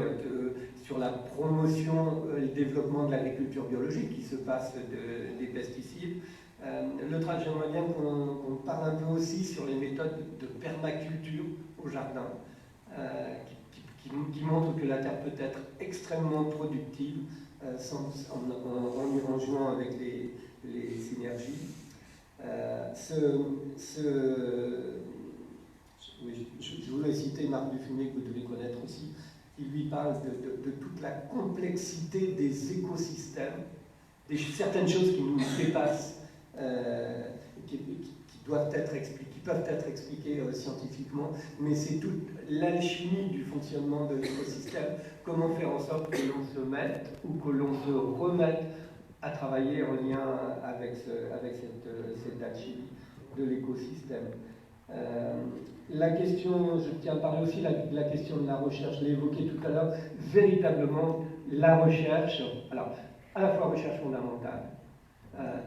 Speaker 2: sur la promotion et le développement de l'agriculture biologique qui se passe des pesticides. J'aimerais bien qu'on parle un peu aussi sur les méthodes de permaculture au jardin, qui montrent que la terre peut être extrêmement productive en jouant avec les synergies. Je voulais citer Marc Dufumé, que vous devez connaître aussi. Il lui parle de toute la complexité des écosystèmes, certaines choses qui nous dépassent, qui doivent être expliquées, qui peuvent être expliquées scientifiquement, mais c'est toute l'alchimie du fonctionnement de l'écosystème. Comment faire en sorte que l'on se mette ou que l'on se remette à travailler en lien avec cette alchimie de l'écosystème. La question, je tiens à parler aussi de la question de la recherche, je l'ai évoqué tout à l'heure, véritablement la recherche, alors à la fois recherche fondamentale,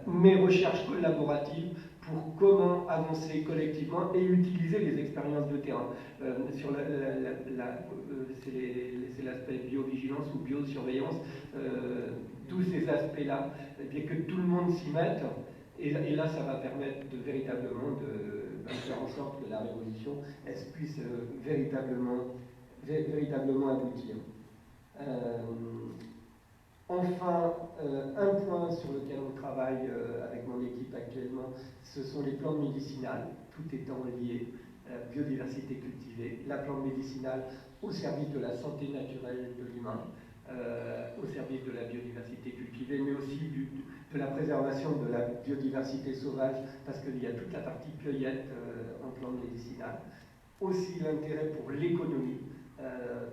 Speaker 2: mais recherche collaborative pour comment avancer collectivement et utiliser les expériences de terrain. Sur c'est l'aspect biovigilance ou biosurveillance, tous ces aspects-là, bien que tout le monde s'y mette, et là ça va permettre de véritablement de faire en sorte que la révolution puisse véritablement aboutir. Enfin, un point sur lequel on travaille avec mon équipe actuellement, ce sont les plantes médicinales, tout étant lié, biodiversité cultivée, la plante médicinale au service de la santé naturelle de l'humain, au service de la biodiversité cultivée, mais aussi de la préservation de la biodiversité sauvage, parce qu'il y a toute la partie cueillette en plantes médicinales. Aussi l'intérêt pour l'économie,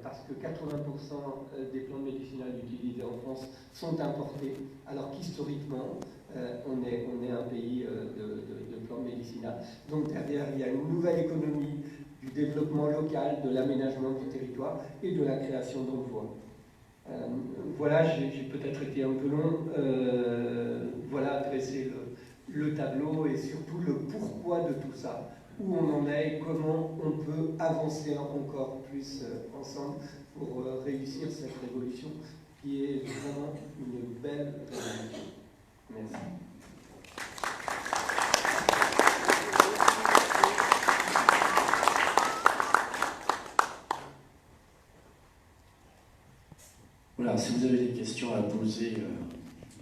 Speaker 2: parce que 80% des plantes médicinales utilisées en France sont importées, alors qu'historiquement, on est un pays de plantes médicinales. Donc derrière, il y a une nouvelle économie du développement local, de l'aménagement du territoire et de la création d'emplois. Voilà, j'ai peut-être été un peu long. Voilà, dresser le tableau et surtout le pourquoi de tout ça. Où on en est et comment on peut avancer encore plus ensemble pour réussir cette révolution qui est vraiment une belle révolution. Merci.
Speaker 3: Voilà, si vous avez des questions à poser,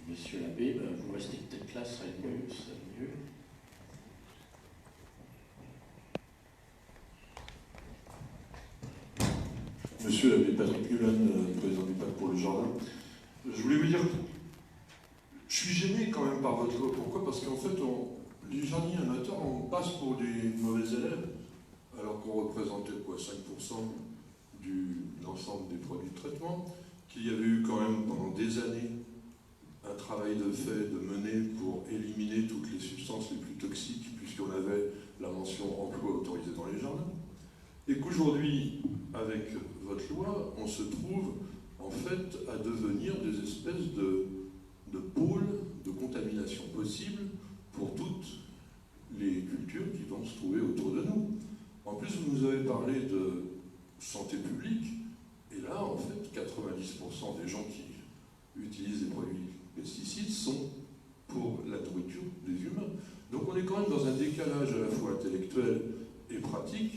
Speaker 3: Monsieur l'abbé, vous restez peut-être là, ça serait mieux.
Speaker 4: Monsieur l'abbé Patrick Mulan, président du Pacte pour le Jardin. Je voulais vous dire, je suis gêné quand même par votre loi. Pourquoi? Parce qu'en fait, les jardiniers amateurs, on passe pour des mauvais élèves, alors qu'on représentait quoi, 5% de l'ensemble des produits de traitement, qu'il y avait eu quand même pendant des années un travail de fait, de mener pour éliminer toutes les substances les plus toxiques, puisqu'on avait la mention emploi autorisé dans les jardins. Et qu'aujourd'hui, avec votre loi, on se trouve en fait à devenir des espèces de pôles de contamination possibles pour toutes les cultures qui vont se trouver autour de nous. En plus, vous nous avez parlé de santé publique, et là, en fait, 90% des gens qui utilisent des produits pesticides sont pour la nourriture des humains. Donc on est quand même dans un décalage à la fois intellectuel et pratique,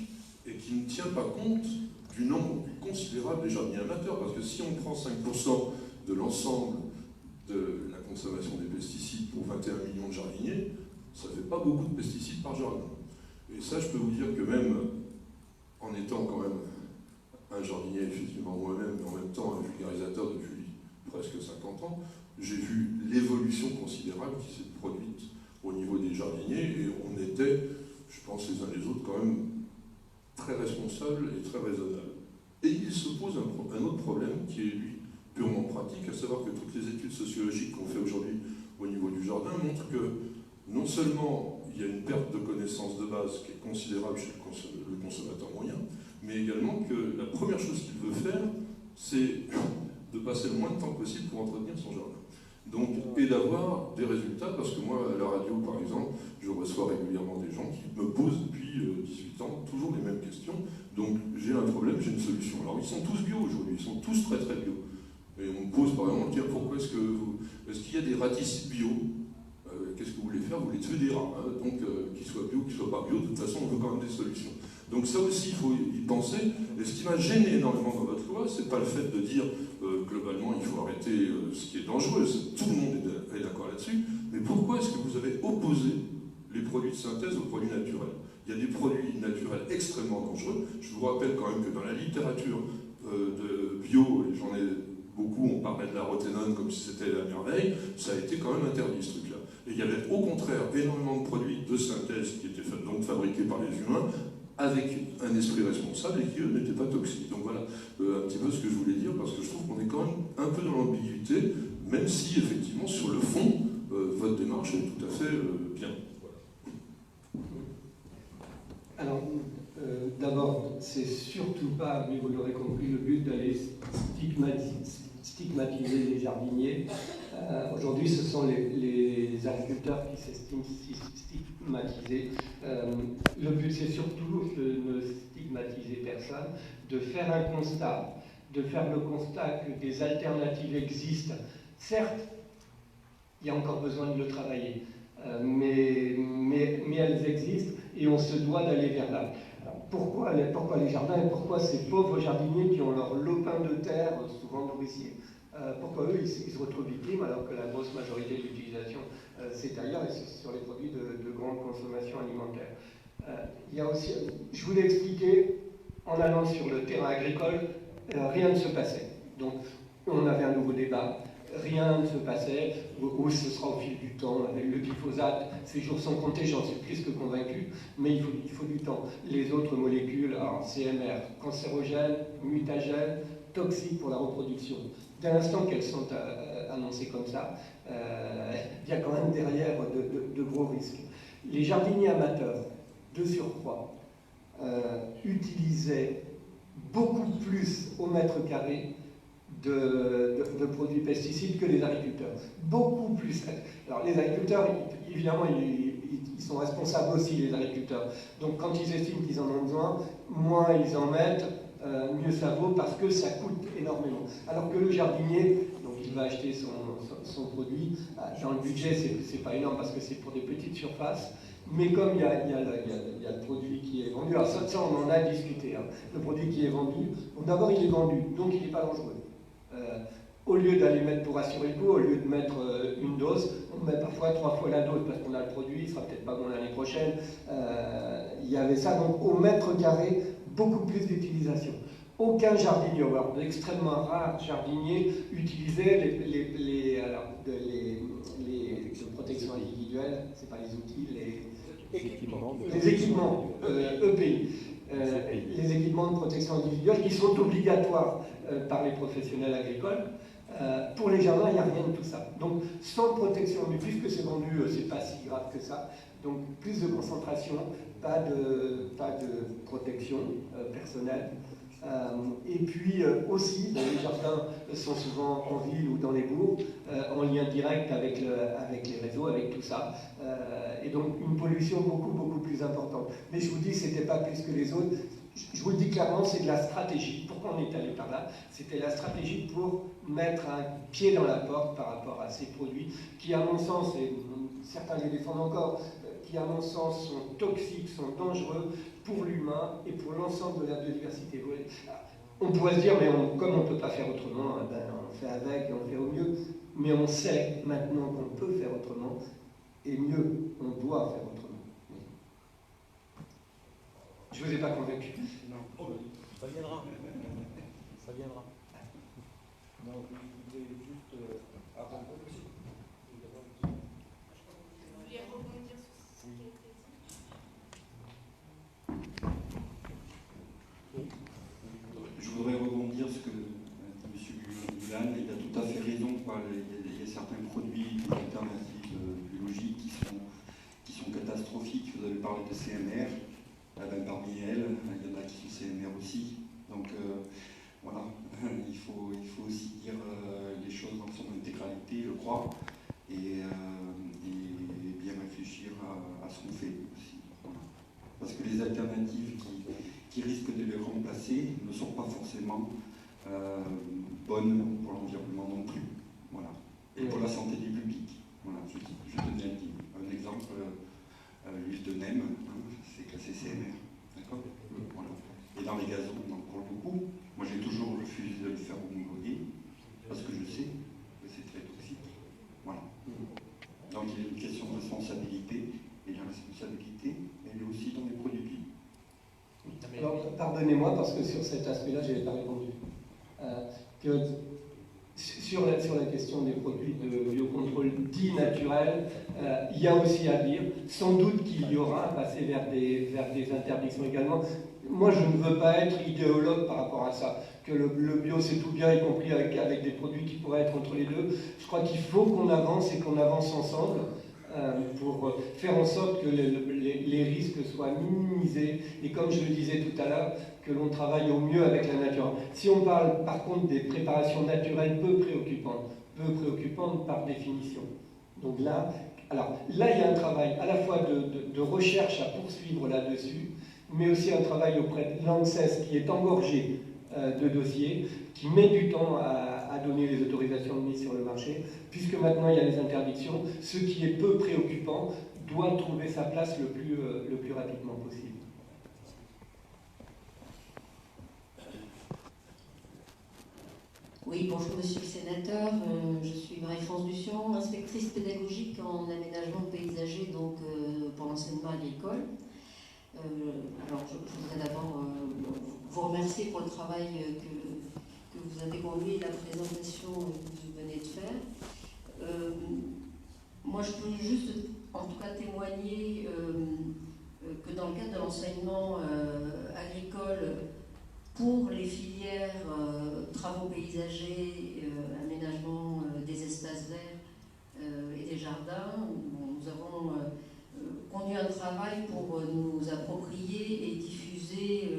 Speaker 4: et qui ne tient pas compte du nombre considérable des jardiniers amateurs, parce que si on prend 5% de l'ensemble de la consommation des pesticides pour 21 millions de jardiniers, ça ne fait pas beaucoup de pesticides par jardin. Et ça, je peux vous dire que même en étant quand même un jardinier, effectivement moi-même, mais en même temps un vulgarisateur depuis presque 50 ans, j'ai vu l'évolution considérable qui s'est produite au niveau des jardiniers, et on était, je pense les uns les autres, quand même très responsables et très raisonnables. Et il se pose un autre problème qui est, lui, purement pratique, à savoir que toutes les études sociologiques qu'on fait aujourd'hui au niveau du jardin montrent que non seulement il y a une perte de connaissances de base qui est considérable chez le consommateur moyen, mais également que la première chose qu'il veut faire, c'est de passer le moins de temps possible pour entretenir son jardin. Donc, et d'avoir des résultats, parce que moi, à la radio, par exemple, je reçois régulièrement des gens qui me posent depuis 18 ans toujours les mêmes questions. Donc, j'ai un problème, j'ai une solution. Alors, ils sont tous bio aujourd'hui, ils sont tous très très bio. Et on me pose, par exemple, tiens, pourquoi est-ce qu'il y a des raticides bio? Qu'est-ce que vous voulez faire? Vous voulez tuer des rats, hein? Donc, qu'ils soient bio, qu'ils soient pas bio, de toute façon, on veut quand même des solutions. Donc ça aussi, il faut y penser. Et ce qui m'a gêné énormément dans votre loi, c'est pas le fait de dire globalement il faut arrêter ce qui est dangereux, tout le monde est d'accord là-dessus, mais pourquoi est-ce que vous avez opposé les produits de synthèse aux produits naturels? Il y a des produits naturels extrêmement dangereux. Je vous rappelle quand même que dans la littérature de bio, et j'en ai beaucoup, on parlait de la roténone comme si c'était la merveille, ça a été quand même interdit ce truc-là. Et il y avait au contraire énormément de produits de synthèse qui étaient donc fabriqués par les humains, avec un esprit responsable et qui, eux, n'étaient pas toxiques. Donc voilà un petit peu ce que je voulais dire, parce que je trouve qu'on est quand même un peu dans l'ambiguïté, même si, effectivement, sur le fond, votre démarche est tout à fait bien. Voilà.
Speaker 2: Alors, d'abord, c'est surtout pas, mais vous l'aurez compris, le but d'aller stigmatiser les jardiniers. Aujourd'hui, ce sont les agriculteurs qui s'estiment stigmatisés. Le but, c'est surtout de ne stigmatiser personne, de faire un constat, de faire le constat que des alternatives existent. Certes, il y a encore besoin de le travailler, mais elles existent et on se doit d'aller vers là. Alors, pourquoi les jardins et pourquoi ces pauvres jardiniers qui ont leur lopin de terre, souvent nourricier, pourquoi eux ils se retrouvent victimes alors que la grosse majorité de l'utilisation c'est ailleurs et c'est sur les produits de grande consommation alimentaire. Il y a aussi, je voulais expliquer, en allant sur le terrain agricole, rien ne se passait. Donc on avait un nouveau débat. Rien ne se passait, ou ce sera au fil du temps. Avec le glyphosate, ces jours sont comptés, j'en suis plus que convaincu, mais il faut du temps. Les autres molécules, alors CMR, cancérogènes, mutagènes, toxiques pour la reproduction. Dès l'instant qu'elles sont annoncées comme ça, il y a quand même derrière de gros risques. Les jardiniers amateurs, de surcroît, utilisaient beaucoup plus au mètre carré de produits pesticides que les agriculteurs. Beaucoup plus. Alors les agriculteurs, évidemment, ils sont responsables aussi, les agriculteurs. Donc quand ils estiment qu'ils en ont besoin, moins ils en mettent, mieux ça vaut parce que ça coûte énormément. Alors que le jardinier, donc il va acheter son produit, dans le budget, c'est pas énorme parce que c'est pour des petites surfaces. Mais comme il y a le produit qui est vendu, alors ça on en a discuté, hein. Le produit qui est vendu, bon, d'abord il est vendu, donc il n'est pas dangereux. Au lieu d'aller mettre pour assurer le coup, au lieu de mettre une dose, on met parfois 3 fois la dose parce qu'on a le produit, il sera peut-être pas bon l'année prochaine. Il y avait ça, donc au mètre carré, beaucoup plus d'utilisation. Aucun jardinier, alors extrêmement rare jardinier, utilisait les protections individuelles, c'est pas les outils, les équipements EPI. Les équipements de protection individuelle qui sont obligatoires par les professionnels agricoles. Pour les jardins, il n'y a rien de tout ça. Donc, sans protection, mais puisque c'est vendu, c'est pas si grave que ça. Donc, plus de concentration, pas de protection personnelle. Et puis aussi, les jardins sont souvent en ville ou dans les bourgs, en lien direct avec les réseaux, avec tout ça. Et donc une pollution beaucoup plus importante. Mais je vous dis, c'était pas plus que les autres. Je vous le dis clairement, c'est de la stratégie. Pourquoi on est allé par là? C'était la stratégie pour mettre un pied dans la porte par rapport à ces produits qui, à mon sens, et certains les défendent encore, qui, à mon sens, sont toxiques, sont dangereux pour l'humain et pour l'ensemble de la biodiversité. On pourrait se dire, mais comme on ne peut pas faire autrement, ben, on fait avec et on fait au mieux. Mais on sait maintenant qu'on peut faire autrement, et mieux, on doit faire autrement. Je ne vous ai pas convaincu.
Speaker 5: Non, ça viendra. Ça viendra. Non, vous voulez juste avant.
Speaker 6: Vous vouliez rebondir sur ce qui a été dit?
Speaker 7: Je voudrais rebondir sur ce que dit M. Gulan. Il a tout à fait raison. Il y a certains produits alternatifs biologiques qui sont catastrophiques. Vous avez parlé de CMR. Parmi elles, il y en a qui sont CMR aussi. Donc voilà, il faut aussi dire les choses dans son intégralité, je crois, et bien réfléchir à ce qu'on fait aussi. Voilà. Parce que les alternatives qui risquent de les remplacer ne sont pas forcément bonnes pour l'environnement non plus. Voilà. Et pour la santé du public. Voilà, je donne un exemple, l'huile de NEM, hein, c'est classé CMR. D'accord. Voilà. Et dans les gazons, donc pour le coup, moi j'ai toujours refusé de le faire homologuer parce que je sais que c'est très toxique. Voilà. Donc il y a une question de responsabilité, et la responsabilité, elle est aussi dans les produits bio.
Speaker 2: Alors, pardonnez-moi parce que sur cet aspect-là, je n'avais pas répondu. Sur la question des produits de biocontrôle dits naturels, il y a aussi à dire, sans doute qu'il y aura à passer vers des interdictions également. Moi, je ne veux pas être idéologue par rapport à ça, que le bio c'est tout bien, y compris avec des produits qui pourraient être entre les deux. Je crois qu'il faut qu'on avance et qu'on avance ensemble. pour faire en sorte que les risques soient minimisés et, comme je le disais tout à l'heure, que l'on travaille au mieux avec la nature. Si on parle par contre des préparations naturelles peu préoccupantes par définition. Donc là, il y a un travail à la fois de recherche à poursuivre là-dessus, mais aussi un travail auprès de l'ANSES qui est engorgé de dossiers, qui met du temps à donner les autorisations de mise sur le marché, puisque maintenant il y a les interdictions. Ce qui est peu préoccupant doit trouver sa place le plus rapidement possible.
Speaker 8: Oui, bonjour Monsieur le Sénateur, je suis Marie-France Ducion, inspectrice pédagogique en aménagement paysager donc, pour l'enseignement agricole. Alors je voudrais d'abord vous remercier pour le travail que vous avez conduit et la présentation que vous venez de faire. Moi je peux juste en tout cas témoigner que dans le cadre de l'enseignement agricole, pour les filières travaux paysagers, aménagement des espaces verts et des jardins, nous avons conduit un travail pour nous approprier et diffuser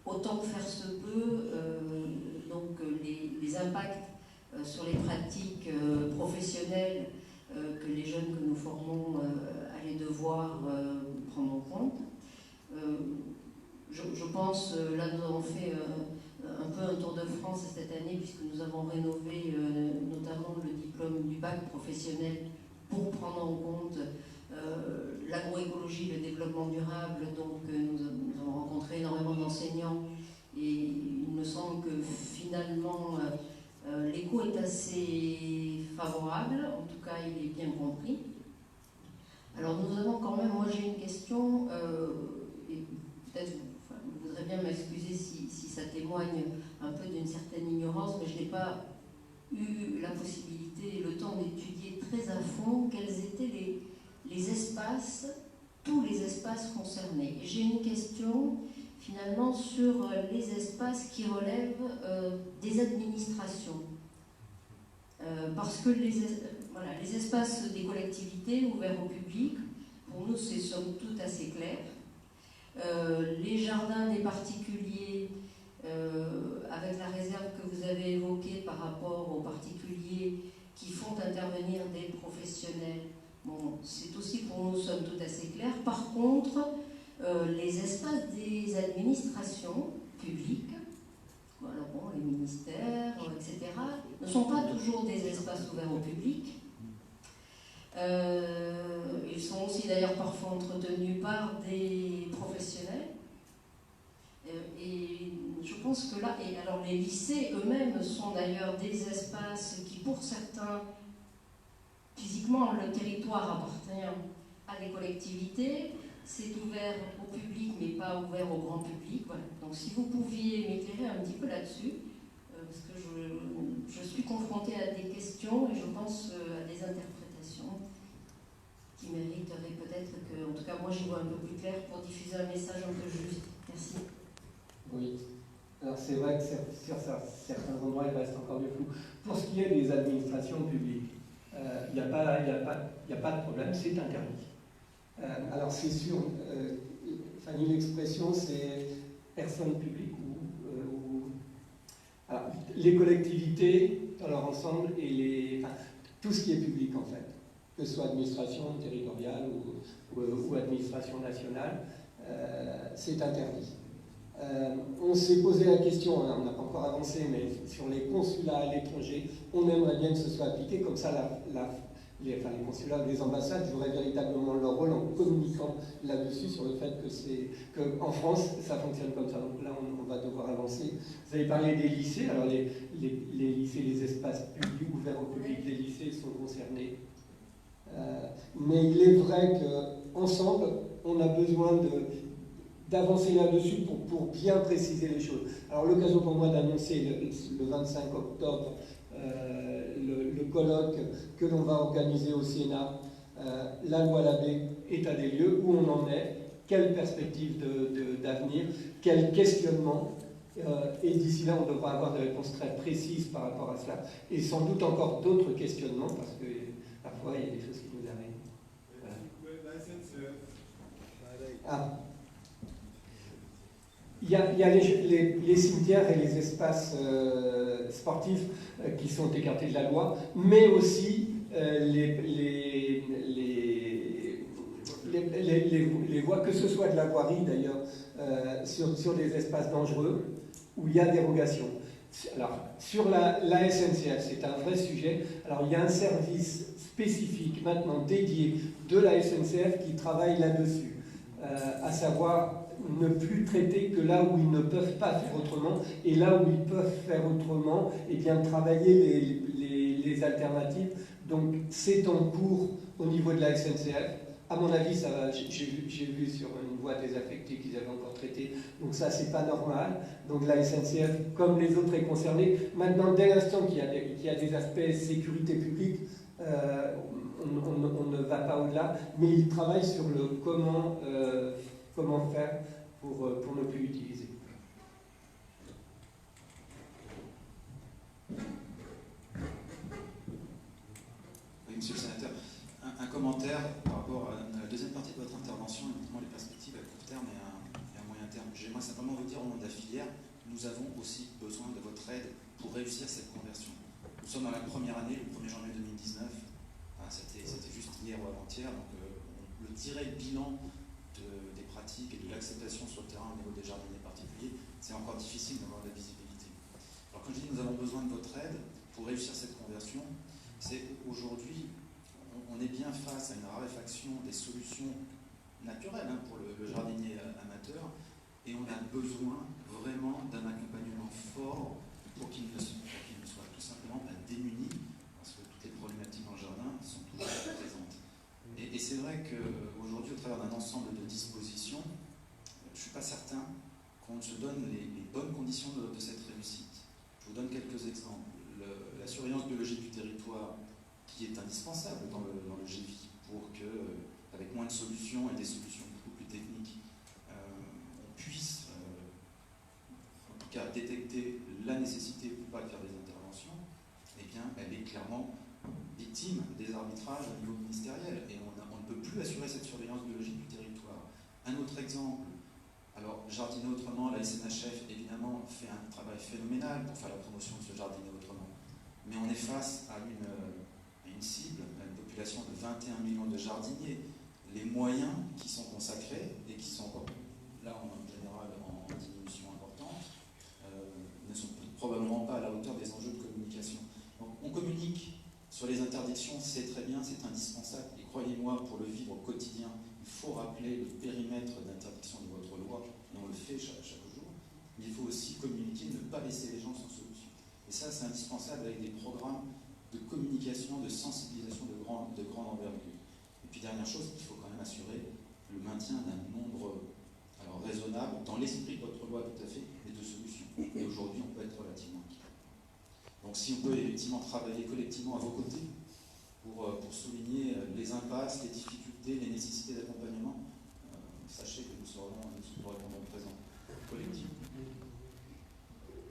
Speaker 8: autant que faire se peut donc les impacts sur les pratiques professionnelles que les jeunes que nous formons allaient devoir prendre en compte. Je pense, là nous avons fait un peu un tour de France cette année puisque nous avons rénové notamment le diplôme du bac professionnel pour prendre en compte l'agroécologie, le développement durable. Donc nous avons rencontré énormément d'enseignants et il me semble que finalement l'écho est assez favorable, en tout cas il est bien compris. Alors nous avons quand même, moi j'ai une question, et peut-être vous voudrez bien m'excuser si ça témoigne un peu d'une certaine ignorance, mais je n'ai pas eu la possibilité et le temps d'étudier très à fond quels étaient les espaces, tous les espaces concernés. Et j'ai une question finalement sur les espaces qui relèvent des administrations. Parce que les espaces des collectivités ouverts au public, pour nous c'est somme toute assez clair. Les jardins des particuliers, avec la réserve que vous avez évoquée par rapport aux particuliers qui font intervenir des professionnels, bon, c'est aussi pour nous somme toute assez clair. Par contre, les espaces des administrations publiques, alors bon, les ministères, etc., ne sont pas toujours des espaces ouverts au public. Ils sont aussi d'ailleurs parfois entretenus par des professionnels. Et je pense que là, et alors les lycées eux-mêmes sont d'ailleurs des espaces qui, pour certains, physiquement, le territoire appartient à des collectivités. C'est ouvert au public, mais pas ouvert au grand public. Voilà. Donc si vous pouviez m'éclairer un petit peu là-dessus, parce que je suis confrontée à des questions et je pense à des interprétations qui mériteraient peut-être que, en tout cas moi j'y vois un peu plus clair pour diffuser un message un peu juste. Merci.
Speaker 2: Oui. Alors c'est vrai que sur certains endroits il reste encore du flou. Pour ce qui est des administrations publiques, il n'y a pas de problème, c'est interdit. Alors c'est sûr, l'expression c'est personne publique alors, les collectivités dans leur ensemble et tout ce qui est public en fait, que ce soit administration territoriale ou administration nationale, c'est interdit. On s'est posé la question, on n'a pas encore avancé, mais sur les consulats à l'étranger, on aimerait bien que ce soit appliqué, comme ça les consulats, les ambassades joueraient véritablement leur rôle en communiquant là-dessus sur le fait qu'en France, ça fonctionne comme ça. Donc là, on va devoir avancer. Vous avez parlé des lycées. Alors les lycées, les espaces publics ouverts au public des lycées sont concernés. Mais il est vrai qu'ensemble, on a besoin d'avancer là-dessus pour bien préciser les choses. Alors l'occasion pour moi d'annoncer le 25 octobre le colloque que l'on va organiser au Sénat, la loi Labbé, état des lieux, où on en est, quelle perspective d'avenir, quel questionnement, et d'ici là on devra avoir des réponses très précises par rapport à cela, et sans doute encore d'autres questionnements, parce que parfois il y a des choses qui nous arrivent. Ah. Il y a les cimetières et les espaces sportifs qui sont écartés de la loi, mais aussi les voies, que ce soit de la voirie d'ailleurs, sur des espaces dangereux, où il y a dérogation. Alors, sur la SNCF, c'est un vrai sujet. Alors, il y a un service spécifique maintenant dédié de la SNCF qui travaille là-dessus, à savoir ne plus traiter que là où ils ne peuvent pas faire autrement, et là où ils peuvent faire autrement, et bien travailler les alternatives. Donc, c'est en cours au niveau de la SNCF. À mon avis, ça va. J'ai vu sur une voie désaffectée qu'ils avaient encore traité. Donc ça, c'est pas normal. Donc la SNCF, comme les autres, est concernée. Maintenant, dès l'instant qu'il y a des aspects sécurité publique, on ne va pas au-delà. Mais ils travaillent sur le comment faire pour ne plus utiliser.
Speaker 9: Oui, monsieur le sénateur. Un commentaire par rapport à la deuxième partie de votre intervention, et notamment les perspectives à court terme et à moyen terme. J'aimerais simplement vous dire au nom de la filière, nous avons aussi besoin de votre aide pour réussir cette conversion. Nous sommes dans la première année, le 1er janvier 2019, c'était juste hier ou avant-hier, donc tirer le bilan des pratiques et de l'acceptation sur le terrain au niveau des jardiniers particuliers, c'est encore difficile d'avoir de la visibilité. Alors quand je dis nous avons besoin de votre aide pour réussir cette conversion, c'est aujourd'hui on est bien face à une raréfaction des solutions naturelles pour le jardinier amateur, et on a besoin vraiment d'un accompagnement fort pour qu'il ne soit tout simplement pas démuni, parce que toutes les problématiques dans le jardin sont toujours présentes. Et c'est vrai qu'aujourd'hui, au travers d'un ensemble de dispositions, je ne suis pas certain qu'on se donne les bonnes conditions de cette réussite. Je vous donne quelques exemples. La surveillance biologique du territoire, qui est indispensable dans le GEVI pour que, avec moins de solutions et des solutions beaucoup plus techniques, on puisse, en tout cas, détecter la nécessité ou pas de faire des interventions, eh bien, elle est clairement victime des arbitrages au niveau ministériel, et on ne peut plus assurer cette surveillance biologique du territoire. Un autre exemple, alors Jardiner autrement, la SNHF évidemment fait un travail phénoménal pour faire la promotion de ce Jardiner autrement, mais on est face à une cible, à une population de 21 millions de jardiniers. Les moyens qui sont consacrés et qui sont là en général en diminution importante ne sont probablement pas à la hauteur des enjeux de communication. Donc on communique sur les interdictions, c'est très bien, c'est indispensable, et croyez-moi, pour le vivre au quotidien, il faut rappeler le périmètre d'interdiction de votre loi, et on le fait chaque jour, mais il faut aussi communiquer, ne pas laisser les gens sans solution. Et ça, c'est indispensable avec des programmes de communication, de sensibilisation de grande envergure. Et puis dernière chose, il faut quand même assurer le maintien d'un nombre raisonnable, dans l'esprit de votre loi tout à fait, mais de solutions. Et aujourd'hui, on peut être relativement équilibré. Donc si on peut effectivement travailler collectivement à vos côtés pour souligner les impasses, les difficultés, les nécessités d'accompagnement, sachez que nous répondrons présents collectivement.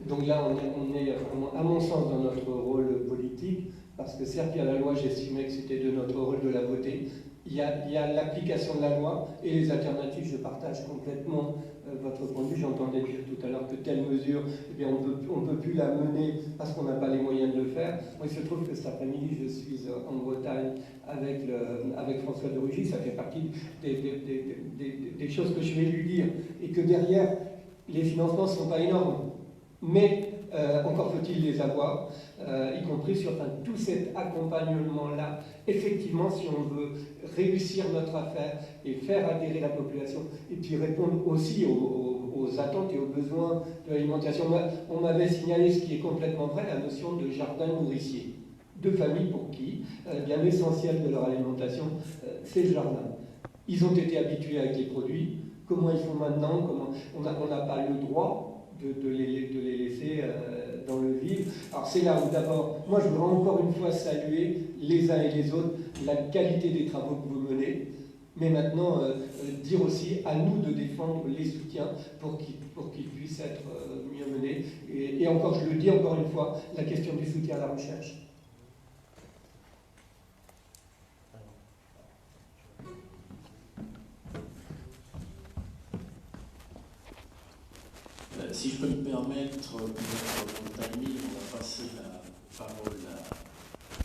Speaker 2: Donc là, on est, à mon sens, dans notre rôle politique, parce que certes, il y a la loi, j'estimais que c'était de notre rôle de la voter. Il y a l'application de la loi et les alternatives. Je partage complètement votre point de vue. J'entendais dire tout à l'heure que telle mesure, eh bien, on ne peut plus la mener parce qu'on n'a pas les moyens de le faire. Moi, il se trouve que cet après-midi, je suis en Bretagne avec François de Rugy. Ça fait partie des choses que je vais lui dire. Et que derrière, les financements ne sont pas énormes. Mais encore faut-il les avoir, y compris sur tout cet accompagnement-là. Effectivement, si on veut réussir notre affaire et faire adhérer la population, et puis répondre aussi aux attentes et aux besoins de l'alimentation. On m'avait signalé, ce qui est complètement vrai, la notion de jardin nourricier. De familles pour qui, bien l'essentiel de leur alimentation, c'est le jardin. Ils ont été habitués avec les produits. Comment ils font maintenant? On n'a pas le droit de les laisser dans le vide. Alors c'est là où d'abord, moi je voudrais encore une fois saluer les uns et les autres la qualité des travaux que vous menez, mais maintenant dire aussi à nous de défendre les soutiens pour qu'ils puissent être mieux menés. Et encore, je le dis encore une fois, la question du soutien à la recherche.
Speaker 3: permettre, pour notre timing, on va passer la parole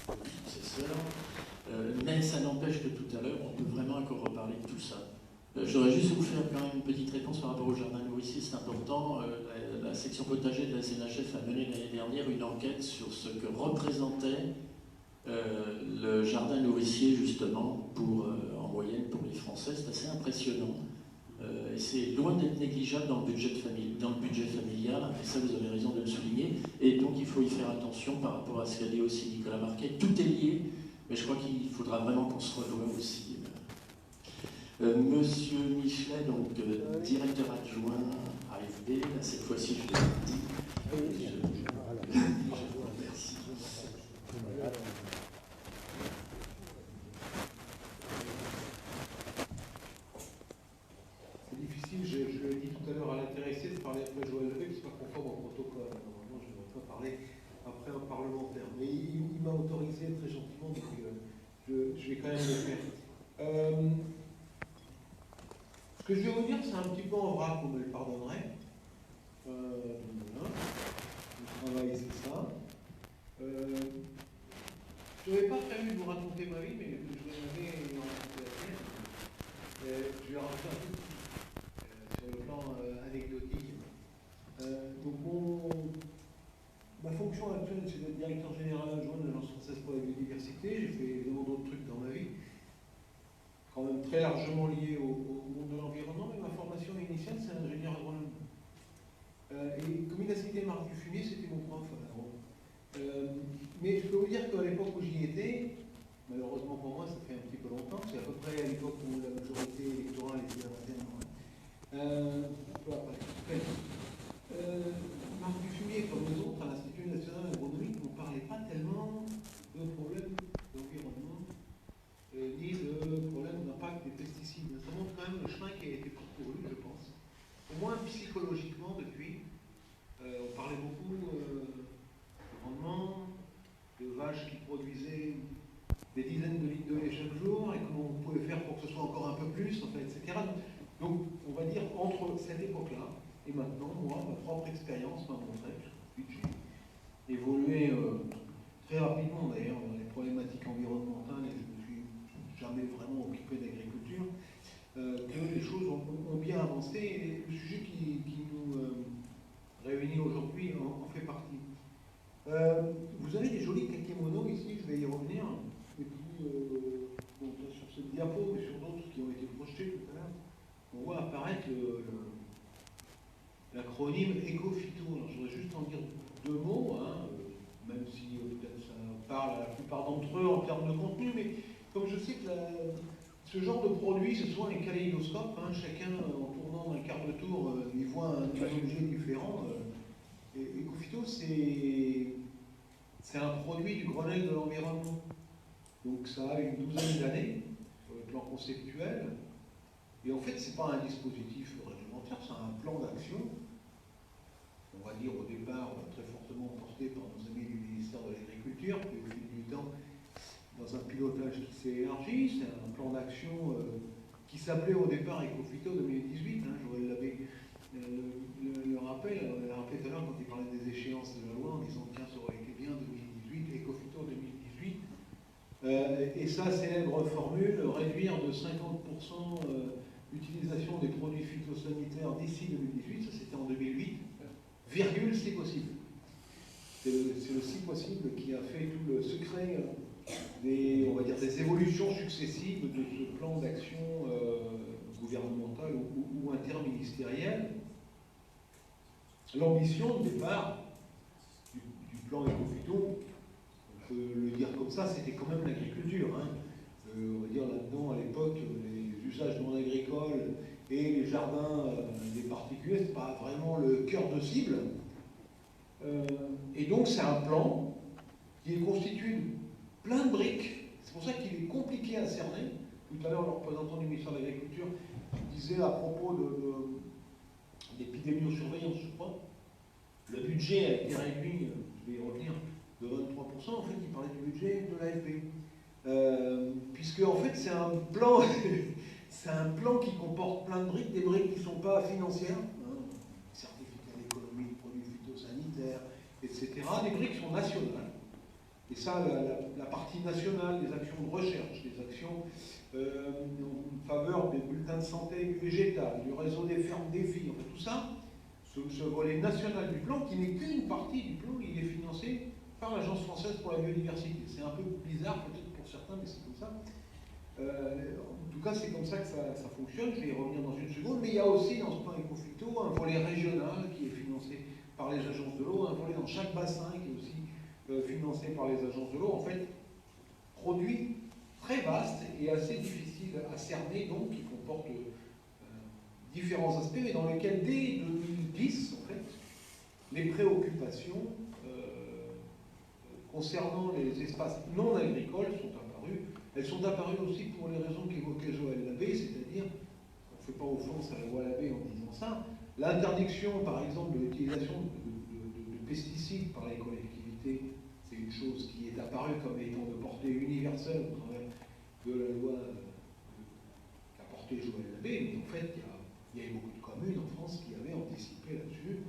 Speaker 3: à mon successeur. Mais ça n'empêche que tout à l'heure, on peut vraiment encore reparler de tout ça. J'aurais juste vous faire quand même une petite réponse par rapport au jardin nourricier, c'est important. La section potager de la SNHF a mené l'année dernière une enquête sur ce que représentait le jardin nourricier, justement, en moyenne pour les Français. C'est assez impressionnant. Et c'est loin d'être négligeable dans le budget familial, et ça vous avez raison de le souligner. Et donc il faut y faire attention par rapport à ce qu'a dit aussi Nicolas Marquet. Tout est lié, mais je crois qu'il faudra vraiment qu'on se revoie aussi. Monsieur Michelet, donc directeur adjoint AFB, là, cette fois-ci je l'ai dit. Je vous remercie.
Speaker 5: C'est difficile, je l'ai dit tout à l'heure à l'intéressé, de parler après Joël Levé, qui n'est pas conforme au protocole. Normalement, je ne devrais pas parler après un parlementaire. Mais il m'a autorisé très gentiment, donc je vais quand même le faire. Ce que je vais vous dire, c'est un petit peu en vrac, vous me le pardonnerez. Voilà. Le travail, c'est ça. Je n'avais pas prévu de vous raconter ma vie, mais je vais raconter la tienne. Je vais raconter un peu sur le plan anecdotique. Donc ma fonction actuelle, c'est d'être directeur général adjoint de l'Agence française pour la biodiversité. J'ai fait énormément d'autres trucs dans ma vie, quand même très largement lié au monde de l'environnement, mais ma formation initiale, c'est ingénieur agronome. Et comme il a cité Marc Dufumier, c'était mon prof. Mais je peux vous dire qu'à l'époque où j'y étais, malheureusement pour moi, ça fait un petit peu longtemps, c'est à peu près à l'époque où la majorité électorale était à Marc Dufumier, comme les autres, à l'Institut national agronomique, ne parlait pas tellement de problèmes d'environnement, ni de problèmes d'impact des pesticides. Ça montre quand même le chemin qui a été parcouru, je pense. Au moins psychologiquement depuis. On parlait beaucoup de rendement, de vaches qui produisaient des dizaines de litres de lait chaque jour, et comment on pouvait faire pour que ce soit encore un peu plus, en fait, etc. Donc, on va dire, entre cette époque-là et maintenant, moi, ma propre expérience m'a montré, depuis que j'ai évolué très rapidement d'ailleurs dans les problématiques environnementales, et je ne me suis jamais vraiment occupé d'agriculture, que les choses ont bien avancé, et le sujet qui nous réunit aujourd'hui en fait partie. Vous avez des jolis kakémonos ici, je vais y revenir, et puis sur cette diapo et sur d'autres qui ont été projetés tout à l'heure, on voit apparaître l'acronyme Ecophyto. Alors je voudrais juste en dire deux mots, même si peut-être ça parle à la plupart d'entre eux en termes de contenu, mais comme je sais que ce genre de produit, ce soit un kaléidoscope, chacun en tournant d'un quart de tour, il voit un objet différent. Ecophyto, c'est un produit du Grenelle de l'environnement. Donc ça a une douzaine d'années sur le plan conceptuel. Et en fait, ce n'est pas un dispositif réglementaire, c'est un plan d'action, on va dire au départ très fortement porté par nos amis du ministère de l'Agriculture, puis au fil du temps, dans un pilotage qui s'est élargi. C'est un plan d'action qui s'appelait au départ Ecophyto 2018, Joël Labbé le rappel tout à l'heure quand il parlait des échéances de la loi en disant tiens, ça aurait été bien 2018, Ecophyto 2018. Et sa célèbre formule, réduire de 50% l'utilisation des produits phytosanitaires d'ici 2018, ça c'était en 2008, virgule si possible. C'est le si possible qui a fait tout le secret des évolutions successives de ce plan d'action gouvernemental ou interministériel. L'ambition de départ du plan Ecophyto, on peut le dire comme ça, c'était quand même l'agriculture. On va dire là-dedans, à l'époque, les usages non agricoles et les jardins des particuliers, c'est pas vraiment le cœur de cible. Et donc c'est un plan qui est constitué de plein de briques. C'est pour ça qu'il est compliqué à cerner. Tout à l'heure, le représentant du ministère de l'Agriculture disait à propos d'épidémiosurveillance, je crois, le budget a été réduit, je vais y revenir, de 23%. En fait, il parlait du budget de l'AFP. Puisque, en fait, c'est un plan, c'est un plan qui comporte plein de briques, des briques qui ne sont pas financières. Certificat d'économie de production etc. Les briques sont nationales. Et ça, la partie nationale, les actions de recherche, les actions en faveur des bulletins de santé végétale, du réseau des fermes des filles, enfin tout ça, ce volet national du plan, qui n'est qu'une partie du plan, il est financé par l'Agence française pour la biodiversité. C'est un peu bizarre peut-être pour certains, mais c'est comme ça. En tout cas, c'est comme ça que ça fonctionne. Je vais y revenir dans une seconde. Mais il y a aussi dans ce plan Éco-Phyto un volet régional qui est financé par les agences de l'eau, un volet dans chaque bassin qui est aussi financé par les agences de l'eau. En fait, produit très vaste et assez difficile à cerner, donc qui comporte différents aspects, mais dans lesquels dès 2010, en fait, les préoccupations concernant les espaces non agricoles sont apparues. Elles sont apparues aussi pour les raisons qu'évoquait Joël Labbé, c'est-à-dire, on ne fait pas offense à la loi Labbé en disant ça, l'interdiction, par exemple, de l'utilisation de pesticides par les collectivités, c'est une chose qui est apparue comme étant de portée universelle au travers de la loi qu'a portée Joël Labbé, mais en fait, il y a eu beaucoup de communes en France qui avaient anticipé là-dessus,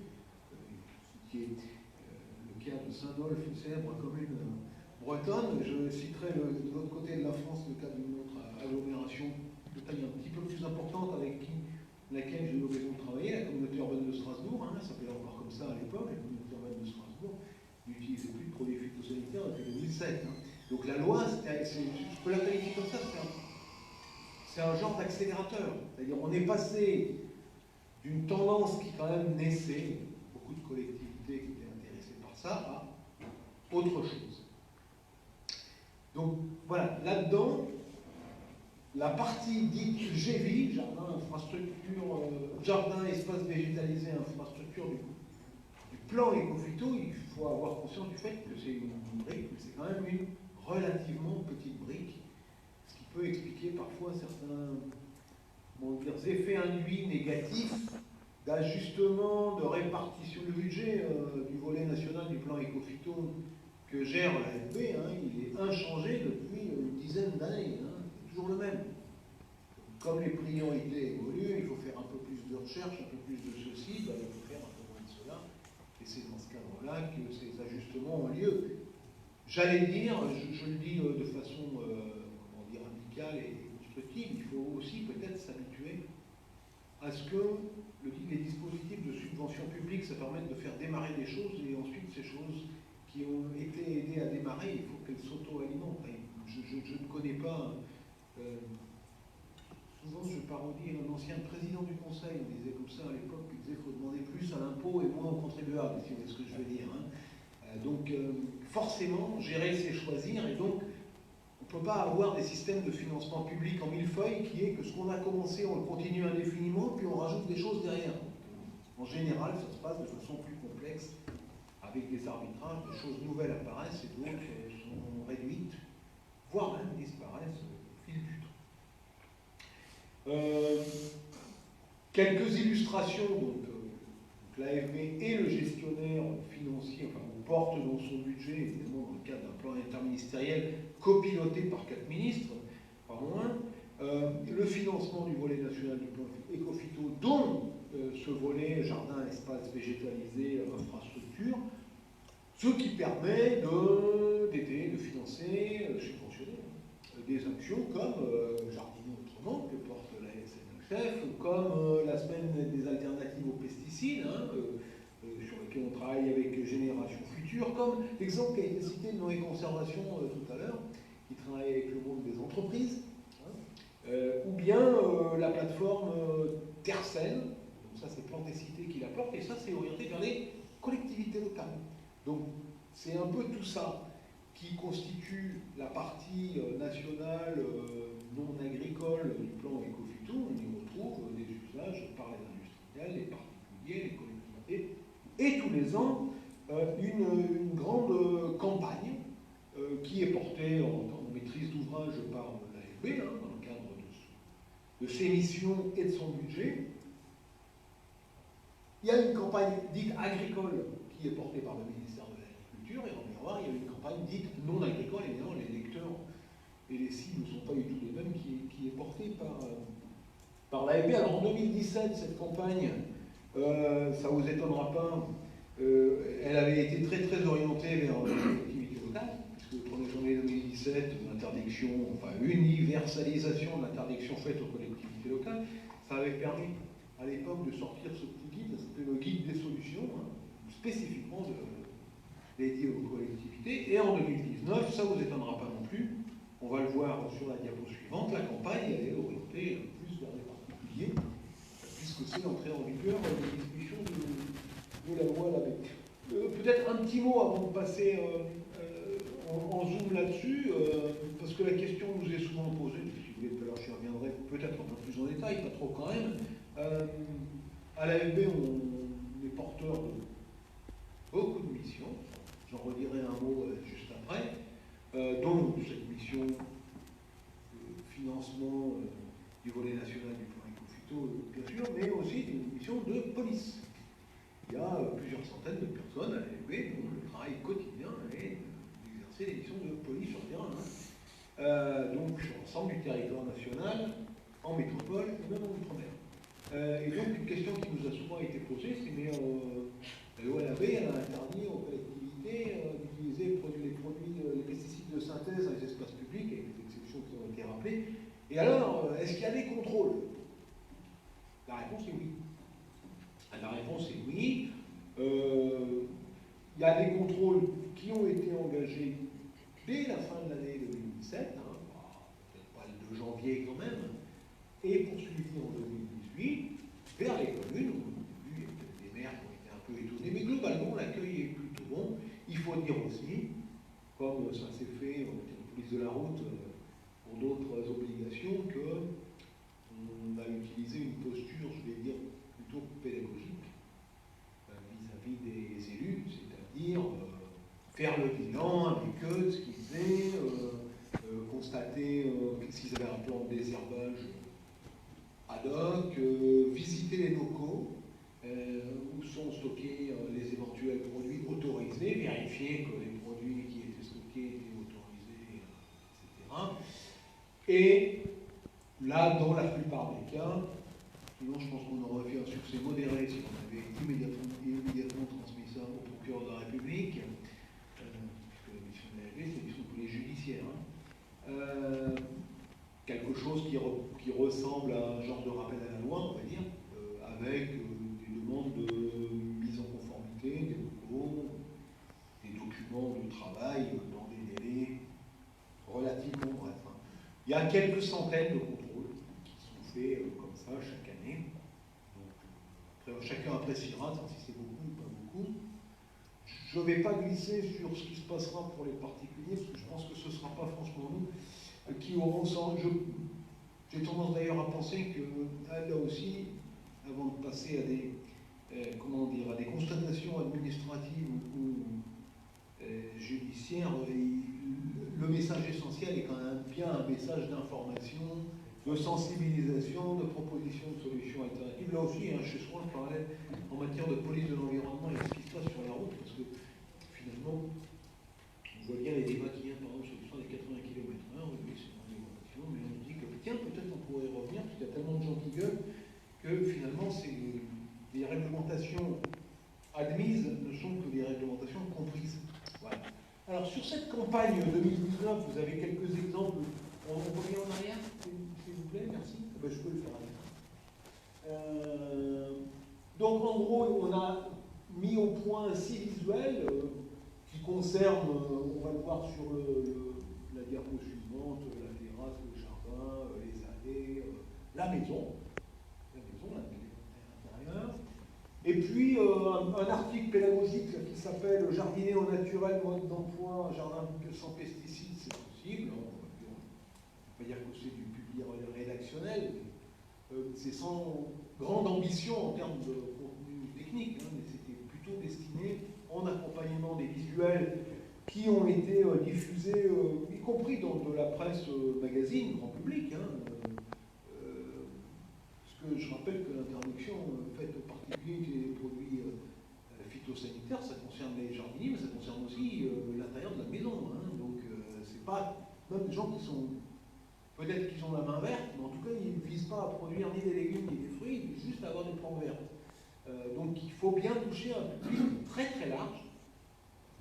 Speaker 5: qui est le cas de Saint-Dolphe, célèbre commune bretonne. Je citerai de l'autre côté de la France le cas d'une autre agglomération de taille un petit peu plus importante avec laquelle j'ai eu l'occasion de travailler, la communauté urbaine de Strasbourg, hein, ça s'appelait encore comme ça à l'époque, la communauté urbaine de Strasbourg, n'utilisait plus de produits phytosanitaires depuis 2007. Hein. Donc la loi, je peux la qualifier comme ça, c'est un genre d'accélérateur. C'est-à-dire on est passé d'une tendance qui quand même naissait, beaucoup de collectivités qui étaient intéressées par ça, à autre chose. Donc voilà, là-dedans, la partie dite GEVI, jardin, infrastructure, jardin, espace végétalisé, infrastructure du plan Éco-Phyto, il faut avoir conscience du fait que c'est une brique, mais c'est quand même une relativement petite brique, ce qui peut expliquer parfois certains effets induits négatifs d'ajustement, de répartition du budget du volet national du plan Éco-Phyto que gère l'AFB, hein, il est inchangé depuis une dizaine d'années, hein, c'est toujours le même. Comme les priorités évoluent, il faut faire un peu plus de recherche, un peu plus de ceci, il faut faire un peu moins de cela, et c'est dans ce cadre-là que ces ajustements ont lieu. J'allais dire, je le dis de façon amicale et constructive, il faut aussi peut-être s'habituer à ce que les dispositifs de subvention publique, ça permette de faire démarrer des choses, et ensuite ces choses qui ont été aidées à démarrer, il faut qu'elles s'auto-alimentent. Je ne connais pas... souvent, je parodie un ancien président du Conseil, on disait comme ça à l'époque, il disait qu'il faut demander plus à l'impôt et moins aux contribuables, si vous voyez ce que je veux dire. Hein. Donc, forcément, gérer, c'est choisir, et donc, on ne peut pas avoir des systèmes de financement public en millefeuille qui est que ce qu'on a commencé, on le continue indéfiniment, puis on rajoute des choses derrière. En général, ça se passe de façon plus complexe, avec des arbitrages, des choses nouvelles apparaissent et d'autres sont réduites, voire même disparaissent au fil du temps. Quelques illustrations, donc l'AFB et le gestionnaire financier, enfin, on porte dans son budget, évidemment dans le cadre d'un plan interministériel copiloté par 4 ministres, pas moins, le financement du volet national du plan Éco-Phyto, dont ce volet jardin, espace végétalisé, infrastructure, ce qui permet d'aider, de financer, subventionner des actions comme Jardiner autrement, que porte la SNHF, comme la semaine des alternatives aux pesticides, hein, sur lequel on travaille avec Génération Future, comme l'exemple qui a été cité de Noé Conservation tout à l'heure, qui travaille avec le monde des entreprises, hein, ou bien la plateforme Terre Saine, donc ça c'est Plantécité qui la porte, et ça c'est orienté vers les collectivités locales. Donc c'est un peu tout ça qui constitue la partie nationale non agricole du plan Éco-Phyto. On y retrouve des usages par les industriels, les particuliers, les collectivités, et tous les ans une grande campagne qui est portée en maîtrise d'ouvrage par l'AFB, hein, dans le cadre de ses missions et de son budget. Il y a une campagne dite agricole qui est portée par le ministère de l'Agriculture, et en miroir, il y a une campagne dite non agricole, évidemment, les lecteurs et les cibles ne sont pas du tout les mêmes, qui est portée par l'AFB. Alors en 2017, cette campagne, ça ne vous étonnera pas, Elle avait été très très orientée vers les collectivités locales, puisque le 1er janvier 2017, l'interdiction, enfin universalisation de l'interdiction faite aux collectivités locales, ça avait permis à l'époque de sortir ce petit guide, c'était le guide des solutions, hein, spécifiquement dédié aux collectivités. Et en 2019, ça vous étonnera pas non plus, on va le voir sur la diapo suivante, la campagne elle est orientée plus vers les particuliers, puisque c'est l'entrée en vigueur des discussions de la loi Labbé. Peut-être un petit mot avant de passer en zoom là-dessus, parce que la question nous est souvent posée, si vous voulez tout à l'heure j'y reviendrai peut-être un peu plus en détail, pas trop quand même. À l'AFB, on est porteur de beaucoup de missions, j'en redirai un mot juste après, dont cette mission de financement du volet national du plan Éco-Phyto, bien sûr, mais aussi une mission de police. Il y a plusieurs centaines de personnes à l'AFB dont le travail quotidien est d'exercer des missions de police sur le terrain, donc sur l'ensemble du territoire national, en métropole et même en outre-mer. Et donc une question qui nous a souvent été posée, c'est mais la loi Labbé, elle a interdit aux collectivités d'utiliser les pesticides de synthèse dans les espaces publics, avec les exceptions qui ont été rappelées. Et alors, est-ce qu'il y a des contrôles? La réponse est oui. La réponse est oui. Il y a des contrôles qui ont été engagés dès la fin de l'année 2017, peut-être pas le 2 janvier quand même, et poursuivis en 2018 vers les communes, où il y a peut-être des maires qui ont été un peu étonnés, mais globalement l'accueil est plutôt bon. Il faut dire aussi, comme ça s'est fait en police de la route pour d'autres obligations, qu'on a utilisé une posture, je vais dire, plutôt pédagogique vis-à-vis des élus, c'est-à-dire faire le bilan avec eux de ce qu'ils faisaient, constater s'ils avaient un plan de désherbage ad hoc, visiter les locaux où sont stockés les éventuels produits autorisés, vérifier que les produits qui étaient stockés étaient autorisés, etc. Et là, dans la plupart des cas, sinon je pense qu'on aurait fait un succès modéré si on avait immédiatement transmis ça au procureur de la République, puisque la mission de l'AFB, c'est une mission de police judiciaire. Quelque chose qui ressemble à un genre de rappel à la loi, on va dire, avec des demandes de mise en conformité des locaux, des documents de travail dans des délais relativement brefs. Il y a quelques centaines de contrôles qui sont faits comme ça chaque année. Donc, après, chacun appréciera si c'est beaucoup ou pas beaucoup. Je ne vais pas glisser sur ce qui se passera pour les particuliers, parce que je pense que ce ne sera pas franchement nous qui auront ça. J'ai tendance d'ailleurs à penser que là aussi, avant de passer à des, à des constatations administratives ou judiciaires, le message essentiel est quand même bien un message d'information, de sensibilisation, de proposition de solutions alternatives. Là aussi, chez soi, je parlais en matière de police de l'environnement et de ce qui se passe sur la route, parce que finalement, on voit bien les débats qui viennent par exemple sur l'histoire des 80 km/h, oui, c'est une réglementation, mais on dit que tiens, peut-être on pourrait y revenir, parce qu'il y a tellement de gens qui gueulent que finalement, les réglementations admises ne sont que des réglementations comprises. Voilà. Alors sur cette campagne 2019, vous avez quelques exemples. On revient en arrière, s'il vous plaît, merci. Ben, je peux le faire avec. Donc en gros, on a mis au point 6 visuels qui concernent, on va le voir sur la diapo suivante, la terrasse, le jardin, les allées, la maison à l'intérieur. Et puis un article pédagogique qui s'appelle « Jardiner au naturel, mode d'emploi, un jardin sans pesticides, c'est possible ». On va dire que c'est du public rédactionnel, c'est sans grande ambition en termes de contenu technique, mais c'était plutôt destiné en accompagnement des visuels qui ont été diffusés, y compris dans de la presse magazine, grand public. Parce que je rappelle que l'interdiction faite aux particuliers des produits phytosanitaires, ça concerne les jardiniers, mais ça concerne aussi l'intérieur de la maison. Donc c'est pas, même des gens qui sont, peut-être qu'ils ont la main verte, mais en tout cas ils ne visent pas à produire ni des légumes ni des fruits, ils visent juste à avoir des plantes vertes. Donc il faut bien toucher un public très très large,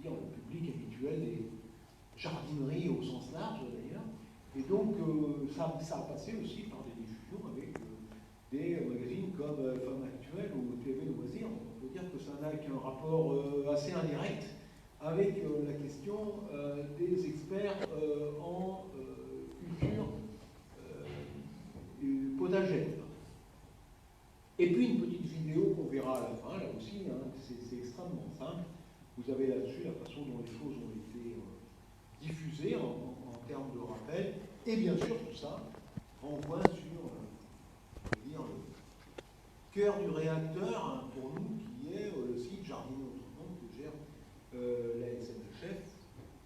Speaker 5: c'est-à-dire le public habituel des jardineries au sens large d'ailleurs. Et donc ça a passé aussi par des diffusions avec des magazines comme Femmes Actuelles ou TV Loisirs. On peut dire que ça n'a qu'un rapport assez indirect avec la question des experts en culture potagère. Et puis une petite vidéo qu'on verra à la fin, là aussi, hein, c'est extrêmement simple. Vous avez là-dessus la façon dont les choses ont été diffusées en termes de rappel. Et bien sûr, tout ça renvoie sur le cœur du réacteur, hein, pour nous, qui est le site Jardiner Autrement que gère la SNHF,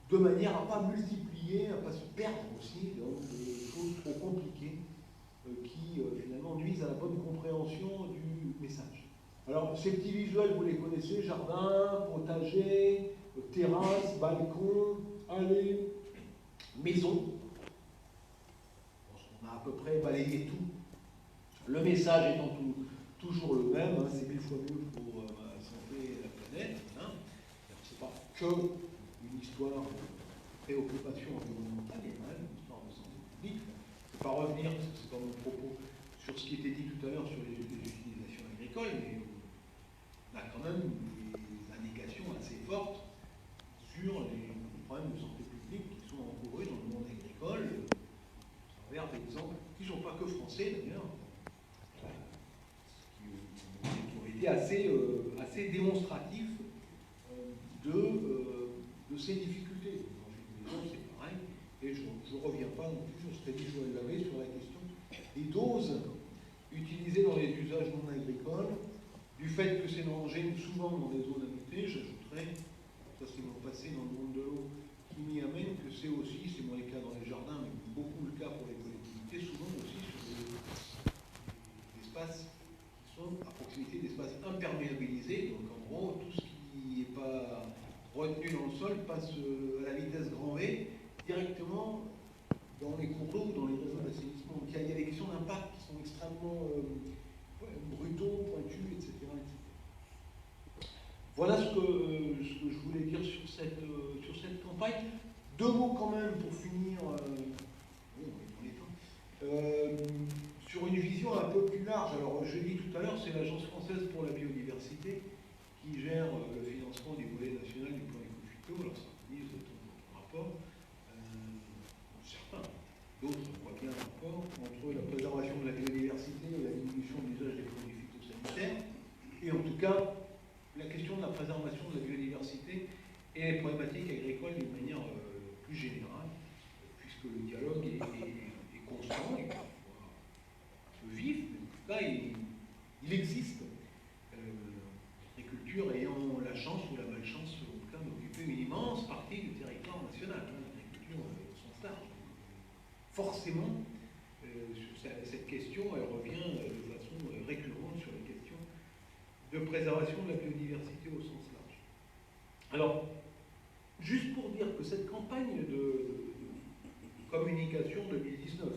Speaker 5: de manière à ne pas multiplier, à ne pas se perdre aussi dans des choses trop compliquées qui finalement nuisent à la bonne compréhension du message. Alors ces petits visuels, vous les connaissez, jardin, potager, terrasse, balcon, allée, maison. On a à peu près balayé tout. Le message étant toujours le même, hein, c'est 1000 fois mieux pour la santé et la planète. Hein. C'est pas que une histoire de préoccupation environnementale, il y a même une histoire de santé publique. Je ne vais pas revenir, parce que c'est pas mon propos, sur ce qui était dit tout à l'heure sur les utilisations agricoles, mais on a quand même des indications assez fortes sur les problèmes de santé publique qui sont encourus dans le monde agricole, à travers des exemples qui ne sont pas que français d'ailleurs, qui ont été assez démonstratifs de ces difficultés. C'est pareil, et je ne reviens pas non plus sur ce qu'a dit Joël Lavé sur la question des doses utilisées dans les usages non agricoles, du fait que c'est mangé souvent dans des zones habitées. J'ajouterais, ça c'est mon passé dans le monde de l'eau qui m'y amène, que c'est aussi, c'est moins le cas dans les jardins, mais beaucoup le cas pour les collectivités, souvent aussi sur des espaces qui sont à proximité d'espaces imperméabilisés. Donc en gros, tout ce qui n'est pas retenu dans le sol passe à la vitesse grand V directement dans les cours d'eau, dans les réseaux d'assainissement. Donc il y a des questions d'impact qui sont extrêmement brutaux, pointus, etc., etc. Voilà ce que je voulais dire sur cette campagne. Deux mots quand même pour finir, sur une vision un peu plus large. Alors je l'ai dit tout à l'heure, c'est l'Agence française pour la biodiversité qui gère le financement du volet national du plan Éco-Phyto. Alors ça mise dans votre rapport. Certains, d'autres voient bien le rapport entre la préservation de la biodiversité et la diminution de l'usage des produits phytosanitaires. Et en tout cas, la question de la préservation de la biodiversité et les problématiques agricoles d'une manière plus générale, puisque le dialogue est constant, il est parfois un peu vif, mais en tout cas, il existe. L'agriculture ayant la chance ou la malchance, en tout cas, d'occuper une immense partie du territoire national. L'agriculture au sens large. Forcément, sur cette question, elle revient de façon récurrente sur la question de préservation de la biodiversité au sens large. Alors, juste pour dire que cette campagne de communication 2019,